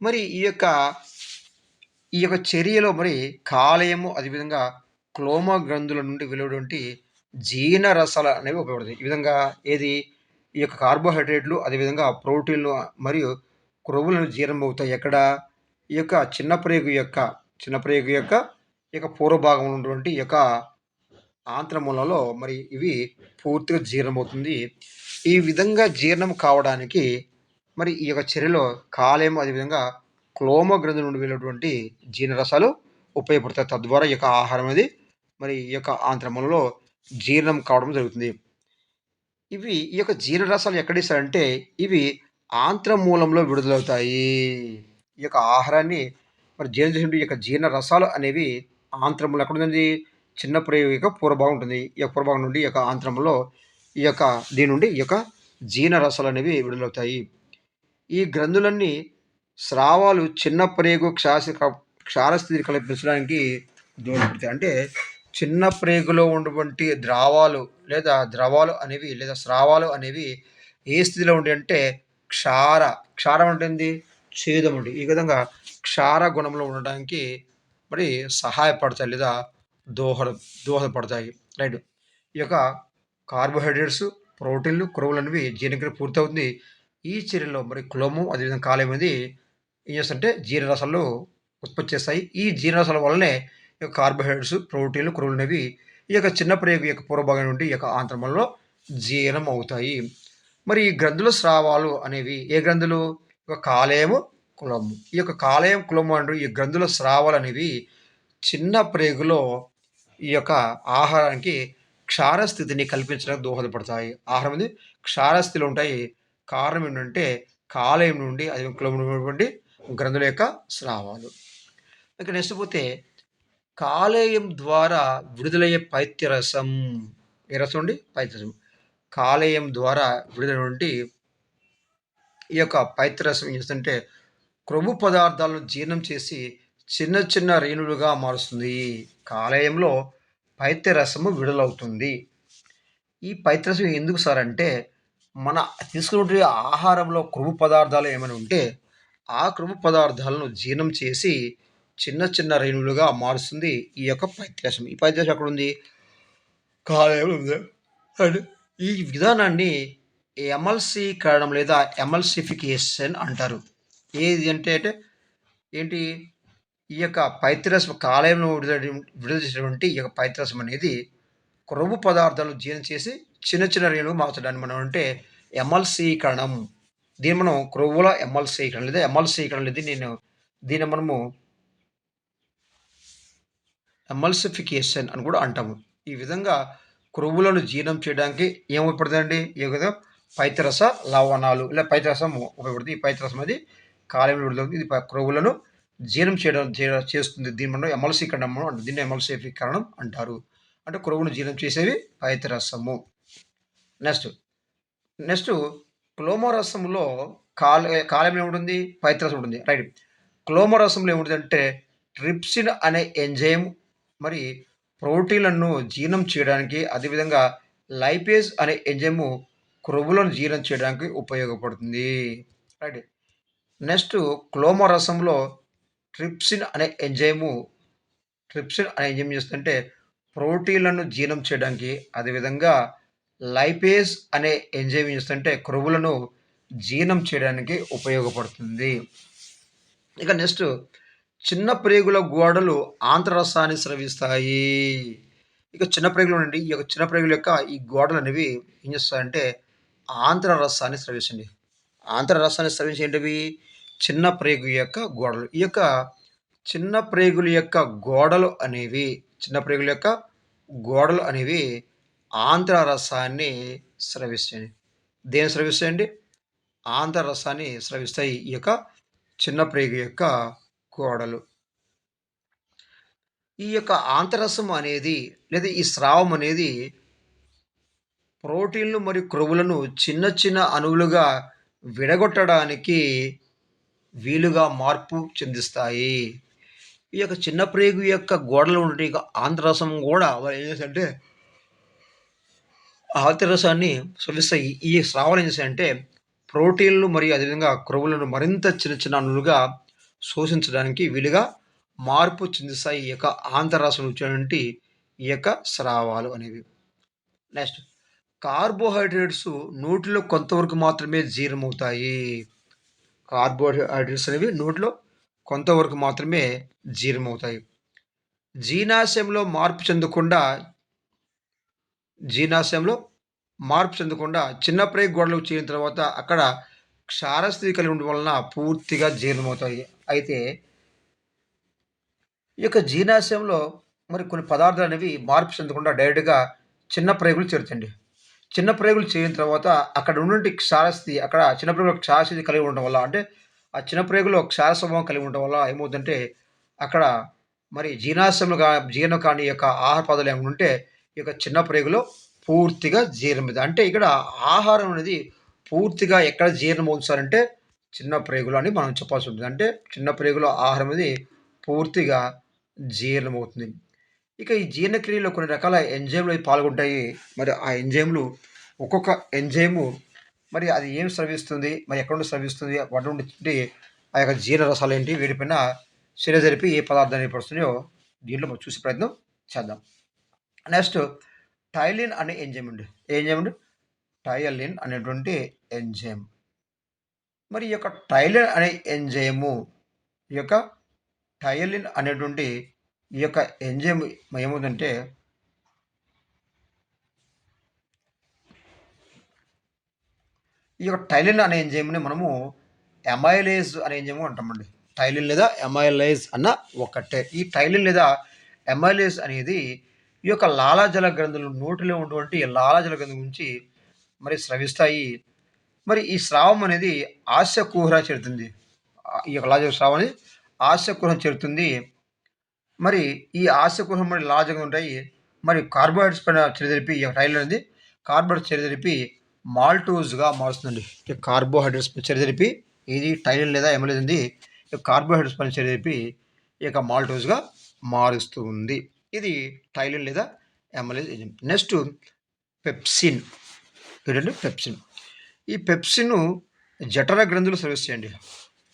మరి ఈ యొక్క చర్యలో మరి కాలేయము అదేవిధంగా క్లోమ గ్రంథుల నుండి వెలువడేటువంటి జీర్ణ రసాలు అనేవి ఉపయోగపడతాయి. ఈ విధంగా ఈ యొక్క కార్బోహైడ్రేట్లు అదేవిధంగా ప్రోటీన్లు మరియు క్రొవ్వులను జీర్ణమవుతాయి. ఎక్కడ? ఈ యొక్క చిన్న ప్రేగు యొక్క ఈ యొక్క పూర్వ భాగంలో ఉన్నటువంటి ఈ యొక్క ఆంత్రమూలంలో మరి ఇవి పూర్తిగా జీర్ణమవుతుంది. ఈ విధంగా జీర్ణం కావడానికి మరి ఈ యొక్క చర్యలో కాలేయం అదేవిధంగా క్లోమ గ్రంథి నుండి వెళ్ళేటువంటి జీర్ణరసాలు ఉపయోగపడతాయి. తద్వారా ఈ యొక్క ఆహారం అనేది మరి ఈ యొక్క ఆంత్రమూలంలో జీర్ణం కావడం జరుగుతుంది. ఈ యొక్క జీర్ణరసాలు ఎక్కడిస్తారంటే ఇవి ఆంత్రమూలంలో విడుదలవుతాయి. ఈ యొక్క ఆహారాన్ని మరి జీర్ణం చేసినప్పుడు ఈ యొక్క జీర్ణ రసాలు అనేవి ఆంత్రములు ఎక్కడుందండి? చిన్న ప్రేగు యొక్క పూర్వభాగం ఉంటుంది. ఈ యొక్క పూర్వభాగం నుండి ఈ యొక్క ఆంత్రములో ఈ యొక్క దీని నుండి ఈ యొక్క జీర్ణ రసాలనేవి విడుదలవుతాయి. ఈ గ్రంథులన్నీ స్రావాలు చిన్న ప్రేగు క్షారస్థితిని కల్పించడానికి దోహదపడతాయి. అంటే చిన్న ప్రేగులో ఉన్నటువంటి ద్రవాలు అనేవి లేదా స్రావాలు అనేవి ఏ స్థితిలో ఉంటాయంటే క్షారం అంటే ఏంది? ఛేదం అండి. ఈ విధంగా క్షార గుణంలో ఉండడానికి మరి సహాయపడతాయి లేదా దోహద దోహదపడతాయి. రైట్. ఈ యొక్క కార్బోహైడ్రేట్స్, ప్రోటీన్లు, కొవ్వులనేవి జీర్ణక్రియ పూర్తవుతుంది. ఈ చర్యలో మరి క్లోమం అదేవిధంగా కాలేయం అనేది ఏం చేస్తాయంటే జీర్ణరసాలు ఉత్పత్తి చేస్తాయి. ఈ జీర్ణరసాల వల్లనే ఈ యొక్క కార్బోహైడ్రేట్స్, ప్రోటీన్లు, కొవ్వులనేవి ఈ యొక్క చిన్న ప్రేగు యొక్క పూర్వభాగం నుండి ఈ యొక్క ఆంత్రమంలో జీర్ణం అవుతాయి. మరి ఈ గ్రంథుల స్రావాలు అనేవి ఏ గ్రంథులు? కాలేయము, కులము. ఈ యొక్క కాలేయం, కులము అంటూ ఈ గ్రంథుల స్రావాలు అనేవి చిన్న ప్రేగులో ఈ యొక్క ఆహారానికి క్షారస్థితిని కల్పించడానికి దోహదపడతాయి. ఆహారం అనేది క్షారస్థితిలో ఉంటాయి. కారణం ఏంటంటే కాలేయం నుండి అది కులం ఉన్నటువంటి గ్రంథుల యొక్క స్రావాలు. ఇక నెక్స్ట్ పోతే కాలేయం ద్వారా విడుదలయ్యే పైత్యరసం. ఏ రసం అండి? పైత్యరసం. కాలేయం ద్వారా విడుదలైనటువంటి ఈ యొక్క పైత్యరసం ఏం చేస్తుందంటే క్రొవ్వు పదార్థాలను జీర్ణం చేసి చిన్న చిన్న రేణులుగా మారుస్తుంది. కాలేయంలో పైత్యరసము విడుదలవుతుంది. ఈ పైత్యరసం ఎందుకు సార్ అంటే మన తీసుకునే ఆహారంలో క్రొవ్వు పదార్థాలు ఏమైనా ఉంటే ఆ క్రొవ్వు పదార్థాలను జీర్ణం చేసి చిన్న చిన్న రేణువులుగా మారుస్తుంది ఈ యొక్క పైత్యరసం. ఈ పైత్యరసం ఎక్కడుంది? కాలేయంలో ఉంది. అండ్ ఈ విధానాన్ని ఎమల్సీకరణం లేదా ఎమల్సిఫికేషన్ అంటారు. ఏది అంటే ఏంటి? ఈ యొక్క పైత్యరసం కాలేయంలో విడుదల చేసినటువంటి ఈ యొక్క పైత్యరసం అనేది క్రొవ్వు పదార్థాలను జీర్ణం చేసి చిన్న చిన్న రేణువుగా మార్చడాన్ని మనం అంటే ఎమల్సీకరణం. దీన్ని మనం క్రొవ్వుల ఎమల్సీకరణ లేదా ఎమల్సీకరణ దీన్ని మనము ఎమల్సిఫికేషన్ అని కూడా అంటాము. ఈ విధంగా క్రొవ్వులను జీర్ణం చేయడానికి ఏముపడుతుందండి? ఈ విధంగా పైత్యరస లవణాలు లేదా పైత్యరసం ఉపయోగపడుతుంది. ఈ పైత్యరసం అనేది కాలేయంలో విడుదలవుతుంది. ఇది క్రొవ్వులను జీర్ణం చేస్తుంది. దీన్ని మనం ఎమల్సీకరణం అంటారు. దీన్ని ఎమల్సిఫీకరణం అంటారు. అంటే క్రొవ్వును జీర్ణం చేసేవి పైత్యరసము. నెక్స్ట్ క్లోమరసంలో కాలేయం ఏముంటుంది? పైత్యరసం ఉంటుంది. రైట్. క్లోమరసంలో ఏముంటుందంటే ట్రిప్సిన్ అనే ఎంజైమ్ మరి ప్రోటీన్లను జీర్ణం చేయడానికి అదేవిధంగా లైపేజ్ అనే ఎంజైము క్రొవ్వులను జీర్ణం చేయడానికి ఉపయోగపడుతుంది. రైట్. నెక్స్ట్ క్లోమరసంలో ట్రిప్సిన్ అనే ఎంజైమ్ చేస్తుందంటే ప్రోటీన్లను జీర్ణం చేయడానికి అదేవిధంగా లైపేజ్ అనే ఎంజైమ్ చేస్తుంటే క్రొవ్వులను జీర్ణం చేయడానికి ఉపయోగపడుతుంది. ఇక నెక్స్ట్ చిన్న ప్రేగుల గోడలు ఆంత్రరసాన్ని స్రవిస్తాయి. ఇక చిన్న ప్రేగులు నుండి ఈ యొక్క చిన్న ప్రేగుల యొక్క ఈ గోడలు అనేవి ఏం చేస్తాయంటే ఆంత్రరసాన్ని స్రవిస్తుంది. ఆంత్రరసాన్ని స్రవించేటివి చిన్న ప్రేగు యొక్క గోడలు. ఈ యొక్క చిన్న ప్రేగుల యొక్క గోడలు అనేవి ఆంత్రరసాన్ని స్రవిస్తాయి. దేన్ని స్రవిస్తాయండి? ఆంత్రరసాన్ని స్రవిస్తాయి ఈ యొక్క చిన్న ప్రేగు యొక్క గోడలు. ఈ యొక్క ఆంతరసం అనేది లేదా ఈ స్రావం అనేది ప్రోటీన్లు మరియు క్రొవ్వులను చిన్న చిన్న అణువులుగా విడగొట్టడానికి వీలుగా మార్పు చెందిస్తాయి. ఈ యొక్క చిన్న ప్రేగు యొక్క గోడలు ఉండే ఆంతరసం కూడా ఏం చేస్తాయంటే ఆంతరసాన్ని స్రవిస్తాయి. ఈ స్రావాలు ఏం చేస్తాయంటే ప్రోటీన్లు మరియు అదేవిధంగా క్రొవ్వులను మరింత చిన్న చిన్న అణువులుగా శోషించడానికి వీలుగా మార్పు చెందిస్తాయి ఈ యొక్క ఆంతరసం వచ్చేటువంటి ఈ యొక్క స్రావాలు అనేవి. నెక్స్ట్ కార్బోహైడ్రేట్స్ నోటిలో కొంతవరకు మాత్రమే జీర్ణమవుతాయి. కార్బోహైడ్రేట్స్ అనేవి నోటిలో కొంతవరకు మాత్రమే జీర్ణమవుతాయి. జీర్ణాశయంలో మార్పు చెందకుండా జీర్ణాశయంలో మార్పు చెందకుండా చిన్న ప్రేగు గోడలు చేరిన తర్వాత అక్కడ క్షారస్థితి కలిగి ఉండడం వలన పూర్తిగా జీర్ణమవుతాయి. అయితే ఈ యొక్క జీర్ణాశయంలో మరి కొన్ని పదార్థాలనేవి మార్పు చెందకుండా డైరెక్ట్‌గా చిన్న ప్రేగులు చేరుతాయండి. చిన్న ప్రేగులు చేరిన తర్వాత అక్కడ ఉన్నటి క్షారస్థితి అక్కడ చిన్న ప్రేగులో క్షారస్థితి కలిగి ఉండడం వల్ల అంటే ఆ చిన్న ప్రేగులో క్షార స్వభావం కలిగి ఉండడం వల్ల ఏమవుతుందంటే అక్కడ మరి జీర్ణం కాని యొక్క ఆహార పదార్థాలు ఏమైనా ఉంటే ఈ యొక్క చిన్న ప్రేగులో పూర్తిగా జీర్ణమవుతుంది. అంటే ఇక్కడ ఆహారం అనేది పూర్తిగా ఎక్కడ జీర్ణమవుతుంది సార్ అంటే చిన్న ప్రేగులో అని మనం చెప్పాల్సి ఉంటుంది. అంటే చిన్న ప్రేగులో ఆహారం అనేది పూర్తిగా జీర్ణమవుతుంది. ఇక ఈ జీర్ణక్రియలో కొన్ని రకాల ఎంజైమ్‌లు పాల్గొంటాయి. మరి ఆ ఎంజైమ్‌లు ఒక్కొక్క ఎంజైము మరి అది ఏం స్రవిస్తుంది? మరి ఎక్కడ నుండి స్రవిస్తుంది? వాటి నుండి ఆ యొక్క జీర్ణ రసాలేంటి? వీటిపైన చర్య జరిపి ఏ పదార్థాలు ఏర్పరుస్తున్నాయో దీంట్లో మనం చూసే ప్రయత్నం చేద్దాం. నెక్స్ట్ టైలిన్ అనే ఎంజైమ్ అండి. ఏ ఎంజైమ్ అండి? టైలిన్ అనేటువంటి ఎంజైమ్. మరి ఈ యొక్క టైలిన్ అనే ఎంజైము ఈ యొక్క టైలిన్ అనేటువంటి ఈ యొక్క ఎంజైమ్ ఏమవుతుందంటే ఈ యొక్క టైలిన్ అనే ఎంజైమ్‌ని మనము అమైలేజ్ అనే ఎంజైమ్ అంటామండి. టైలిన్ లేదా అమైలేజ్ అన్న ఒకటే. ఈ టైలిన్ లేదా అమైలేజ్ అనేది ఈ యొక్క లాలాజల గ్రంథులు నోటిలో ఉన్నటువంటి లాలాజల గ్రంథి నుంచి మరి స్రవిస్తాయి. మరి ఈ స్రావం అనేది ఆస్యకుహర చేరుతుంది. ఈ యొక్క లాలాజల స్రావం అనేది ఆస్యకుహరం చేరుతుంది. మరి ఈ ఆస్యకుహరం మరి లాలాజలం ఉంటాయి. మరి కార్బోహైడ్రేట్స్ పైన చర్య జరిపి ఈ యొక్క టైలిన్ అనేది కార్బోహైడ్రేట్స్ చర్య జరిపి మాల్టోజ్‌గా మారుస్తుందండి. ఈ కార్బోహైడ్రేట్స్ పై చర్య జరిపి ఇది టైలిన్ లేదా అమైలేజ్ అనేది ఈ కార్బోహైడ్రేట్స్ పైన చర్య జరిపి ఈ యొక్క మాల్టోజ్‌గా మారుస్తూ ఉంది. ఇది టైలిన్ లేదా అమైలేజ్ ఏజెంట్. Next pepsin. ఏంటంటే పెప్సిన్. ఈ పెప్సిన్‌ను జఠర గ్రంథులు స్రవిస్తాయండి.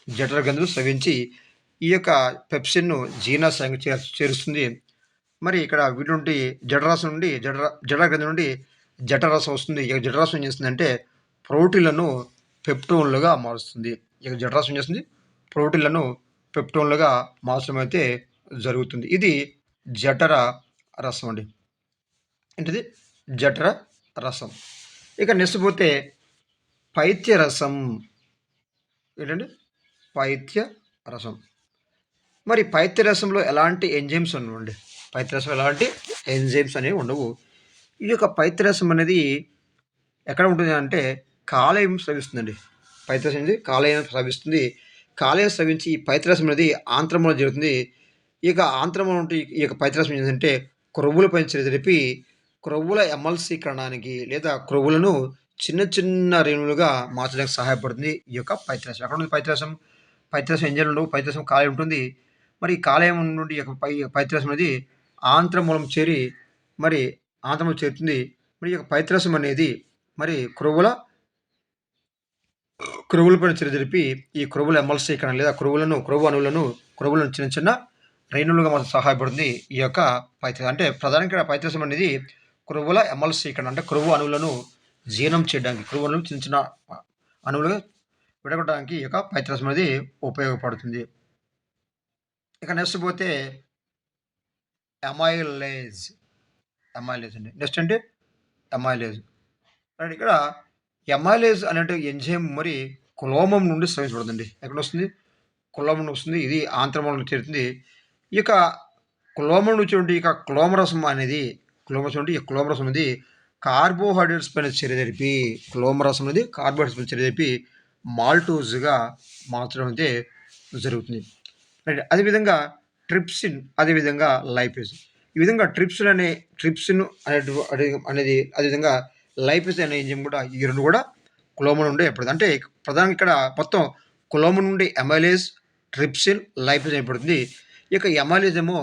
జఠర గ్రంథులు స్రవించి ఈ యొక్క పెప్సిన్‌ను జీర్ణాశయానికి చేరుస్తుంది. మరి ఇక్కడ వీటి నుండి జఠరాశయం నుండి జఠర గ్రంథి నుండి జఠరరసం వస్తుంది. ఈ జఠరరసం ఏం చేస్తుందంటే ప్రోటీన్‌లను పెప్టోన్‌లుగా మారుస్తుంది. ఈ జఠరరసం ఏం చేస్తుంది? ప్రోటీన్‌లను పెప్టోన్‌లుగా మార్చడం అయితే జరుగుతుంది. ఇది జఠర రసం అండి. ఏంటిది? జఠర రసం. ఇక నెక్స్ట్ పోతే పైత్య రసం. ఏంటండి? పైత్య రసం. మరి పైత్య రసంలో ఎలాంటి ఎంజైమ్స్ ఉండవండి. పైత్య రసంలో ఎలాంటి ఎంజైమ్స్ అనేవి ఉండవు. ఈ యొక్క పైత్య రసం అనేది ఎక్కడ ఉంటుంది అంటే కాలేయం స్రవిస్తుందండి. పైత్య రసం అనేది కాలేయం స్రవిస్తుంది. కాలేయం స్రవించి ఈ పైత్య రసం అనేది ఆంత్రంలో జరుగుతుంది. ఈ యొక్క ఆంత్రంలో నుండి ఈ యొక్క పైత్య రసం ఏంటంటే క్రొవ్వులపైన చర్య జరిపి క్రొవ్వుల ఎమల్సీకరణానికి లేదా క్రొవ్వులను చిన్న చిన్న రేణువులుగా మార్చడానికి సహాయపడుతుంది ఈ యొక్క పైత్య రసం. ఎక్కడ ఉంది పైత్య రసం? పైత్య రసం ఎంజైమ్‌లు ఉండవు. పైత్య రసం కాలేయం ఉంటుంది. మరి ఈ కాలేయం నుండి ఈ యొక్క పైత్య రసం అనేది ఆంత్రమూలం చేరి మరి ఆంత్రంలో చేరుతుంది. మరి ఈ యొక్క పైత్య రసం అనేది మరి క్రొవ్వులపైన చర్య జరిపి ఈ క్రొవ్వుల ఎమల్సీకరణ లేదా క్రొవ్వు అణువులను చిన్న చిన్న రేణువులుగా మనకు సహాయపడుతుంది ఈ యొక్క పైత్య. అంటే ప్రధానంగా పైత్య రసం అనేది క్రొవ్వుల ఎమల్సీకరణ అంటే క్రొవ్వు అణువులను జీర్ణం చేయడానికి క్రొవ్వు అణువులు చిన్న చిన్న అణువులుగా విడగొట్టడానికి ఈ యొక్క పైత్య రసం అనేది ఉపయోగపడుతుంది. ఇక నెక్స్ట్ పోతే అమైలేజ్. అమైలేజ్ అండి. నెక్స్ట్ అంటే అమైలేజ్. రైట్. ఇక్కడ అమైలేజ్ అనేటి ఎంజైమ్ మరి కులోమం నుండి స్రవించబడుతుందండి. ఎక్కడొస్తుంది? కులోమం నుండి వస్తుంది. ఇది ఆంత్రమూలంలో చేరుతుంది. ఈ యొక్క కులోమం నుంచి ఉండి ఇక క్లోమరసం అనేది ఈ క్లోమరసం అనేది కార్బోహైడ్రేట్స్ పైన చర్య జరిపి క్లోమరసం అనేది కార్బోహైడ్రేట్స్ పైన చర్య జరిపి మాల్టోజ్‌గా మార్చడం అయితే జరుగుతుంది. రైట్. అదేవిధంగా ట్రిప్సిన్, అదేవిధంగా లైపేజ్. ఈ విధంగా ట్రిప్సిన్ అనేది అదేవిధంగా లైపేజ్ అనే ఎంజైమ్ కూడా ఈ 2 కూడా కులోమం నుండి ఏర్పడుతుంది. అంటే ప్రధానంగా ఇక్కడ మొత్తం కులోమం నుండి అమైలేజ్, ట్రిప్సిన్, లైపేజ్ ఏర్పడుతుంది. ఈ యొక్క అమైలేజ్ ఏమో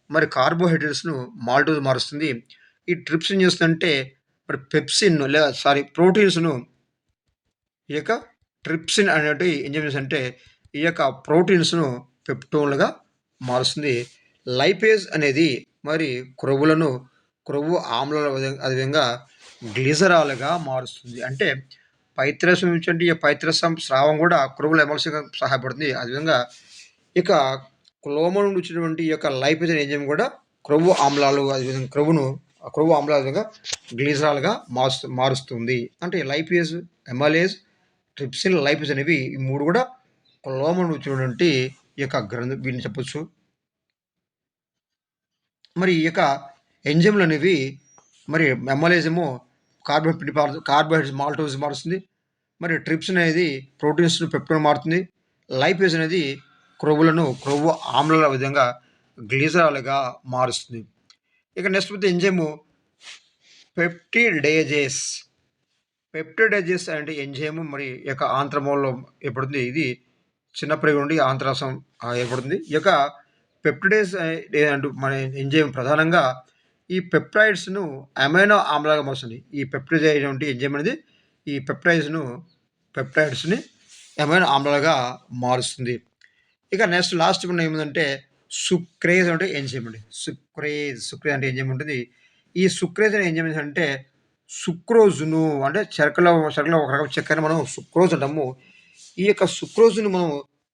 మరి కార్బోహైడ్రేట్స్‌ను మాల్టోజ్ మారుస్తుంది. ఈ ట్రిప్సిన్ ఏం చేస్తుందంటే మరి పెప్సిన్ లేదా ప్రోటీన్స్‌ను ఈ యొక్క ట్రిప్సిన్ అనేటి ఎంజైమ్ చేస్తుందంటే ఈ యొక్క ప్రోటీన్స్‌ను పెప్టోన్‌లుగా మారుస్తుంది. లైపేజ్ అనేది మరి క్రొవ్వు ఆమ్లాల అదేవిధంగా గ్లిజరాల్‌గా మారుస్తుంది. అంటే పైత్య రసం నుంచి అంటే ఈ పైత్య రసం స్రావం కూడా క్రొవ్వుల ఎమల్సీగా సహాయపడుతుంది. అదేవిధంగా ఇక క్లోమం నుండి వచ్చినటువంటి ఈ యొక్క లైపేజ్ అనే ఎంజైమ్ కూడా క్రొవ్వు ఆమ్లాలు అదేవిధంగా క్రొవ్వును క్రొవ్వు ఆమ్లాలుగా గ్లిజరాల్గా మారుస్తుంది. అంటే లైపేజ్, ఎమాలేజ్, ట్రిప్సిన్, లైపేజ్ అనేవి ఈ 3 కూడా లోపల వచ్చినటువంటి ఈ యొక్క వీటిని చెప్పొచ్చు. మరి ఈ యొక్క ఎంజైమ్లు అనేవి మరి ఎమాలేజ్ ఏమో కార్బోహైడ్రేట్స్ మాల్టోజ్ మారుస్తుంది. మరి ట్రిప్సిన్ అనేది ప్రోటీన్స్‌ను పెప్టోన్ మారుతుంది. లైపేజ్ అనేది క్రొవ్వు ఆమ్లాల విధంగా గ్లిజరాల్‌గా మారుస్తుంది. ఇక నెక్స్ట్ వచ్చే ఎంజైము పెప్టిడేజేస్. పెప్టిడేజేస్ అంటే ఎంజైము మరి యొక్క ఆంత్రమూలలో ఏర్పడుతుంది. ఇది చిన్న ప్రేగు నుండి ఆంత్రాసం ఏర్పడుతుంది. ఈ యొక్క పెప్టిడేస్ అంటూ మన ఎంజైమ్ ప్రధానంగా ఈ పెప్టైడ్స్‌ను అమైనో ఆమ్లాలుగా మారుస్తుంది. ఈ పెప్టిడేజ్ అనేటువంటి ఎంజైమ్ అనేది ఈ పెప్టైడ్స్‌ని అమైనో ఆమ్లాలుగా మారుస్తుంది. ఇక నెక్స్ట్ లాస్ట్ వన్ ఏమిటంటే సుక్రేజ్ అంటే ఎంజైమ్ అండి. సుక్రేజ్ అంటే ఎంజైమ్ ఉంటుంది. ఈ సుక్రేజ్ అనే ఎంజైమ్ ఏంటంటే సుక్రోజ్‌ను అంటే చెరకులో ఒక రకం చక్కెరని మనం సుక్రోజ్ అంటాము. ఈ యొక్క సుక్రోజ్‌ని మనం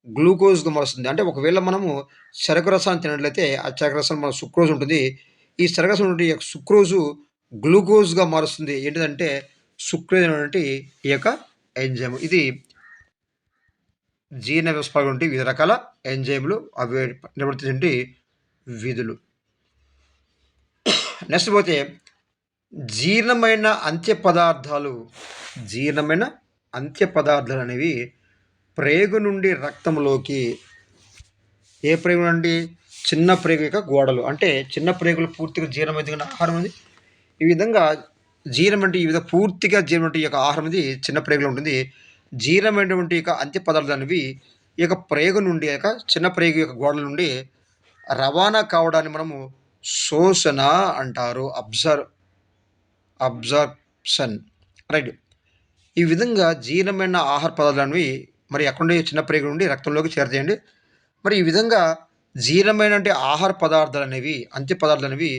గ్లూకోజ్‌గా మారుస్తుంది. అంటే ఒకవేళ మనము చెరకు రసాన్ని తిన్నట్లయితే ఆ చెరకు రసం మన సుక్రోజ్ ఉంటుంది. ఈ చెరకు రసం నుండి సుక్రోజు గ్లూకోజ్‌గా మారుస్తుంది. ఏంటిదంటే సుక్రేజ్ అనేటువంటి ఈ యొక్క ఎంజైమ్. ఇది జీర్ణ వ్యవస్థ వంటి వివిధ రకాల ఎంజైమ్లు అవి నిర్వర్తించే విధులు. నెక్స్ట్ పోతే జీర్ణమైన అంత్య పదార్థాలు అనేవి ప్రేగు నుండి రక్తంలోకి ఏ ప్రేగు నుండి చిన్న ప్రేగు యొక్క గోడలు అంటే చిన్న ప్రేగులు పూర్తిగా జీర్ణమైన ఆహారం ఉంది. ఈ విధంగా పూర్తిగా జీర్ణం యొక్క ఆహారం అనేది చిన్న ప్రేగులో ఉంటుంది. జీర్ణమైనటువంటి యొక్క అంత్య పదార్థాలు అనేవి ఈ యొక్క ప్రేగు నుండి చిన్న ప్రేగు యొక్క గోడల నుండి రవాణా కావడాన్ని మనము శోషణ అంటారు. Absorption right. ఈ విధంగా జీర్ణమైన ఆహార పదార్థాలు మరి ఎక్కడ చిన్న ప్రేగు నుండి రక్తంలోకి చేరతాయండి. మరి ఈ విధంగా జీర్ణమైన ఆహార పదార్థాలు అనేవి అంత్య పదార్థాలు అనేవి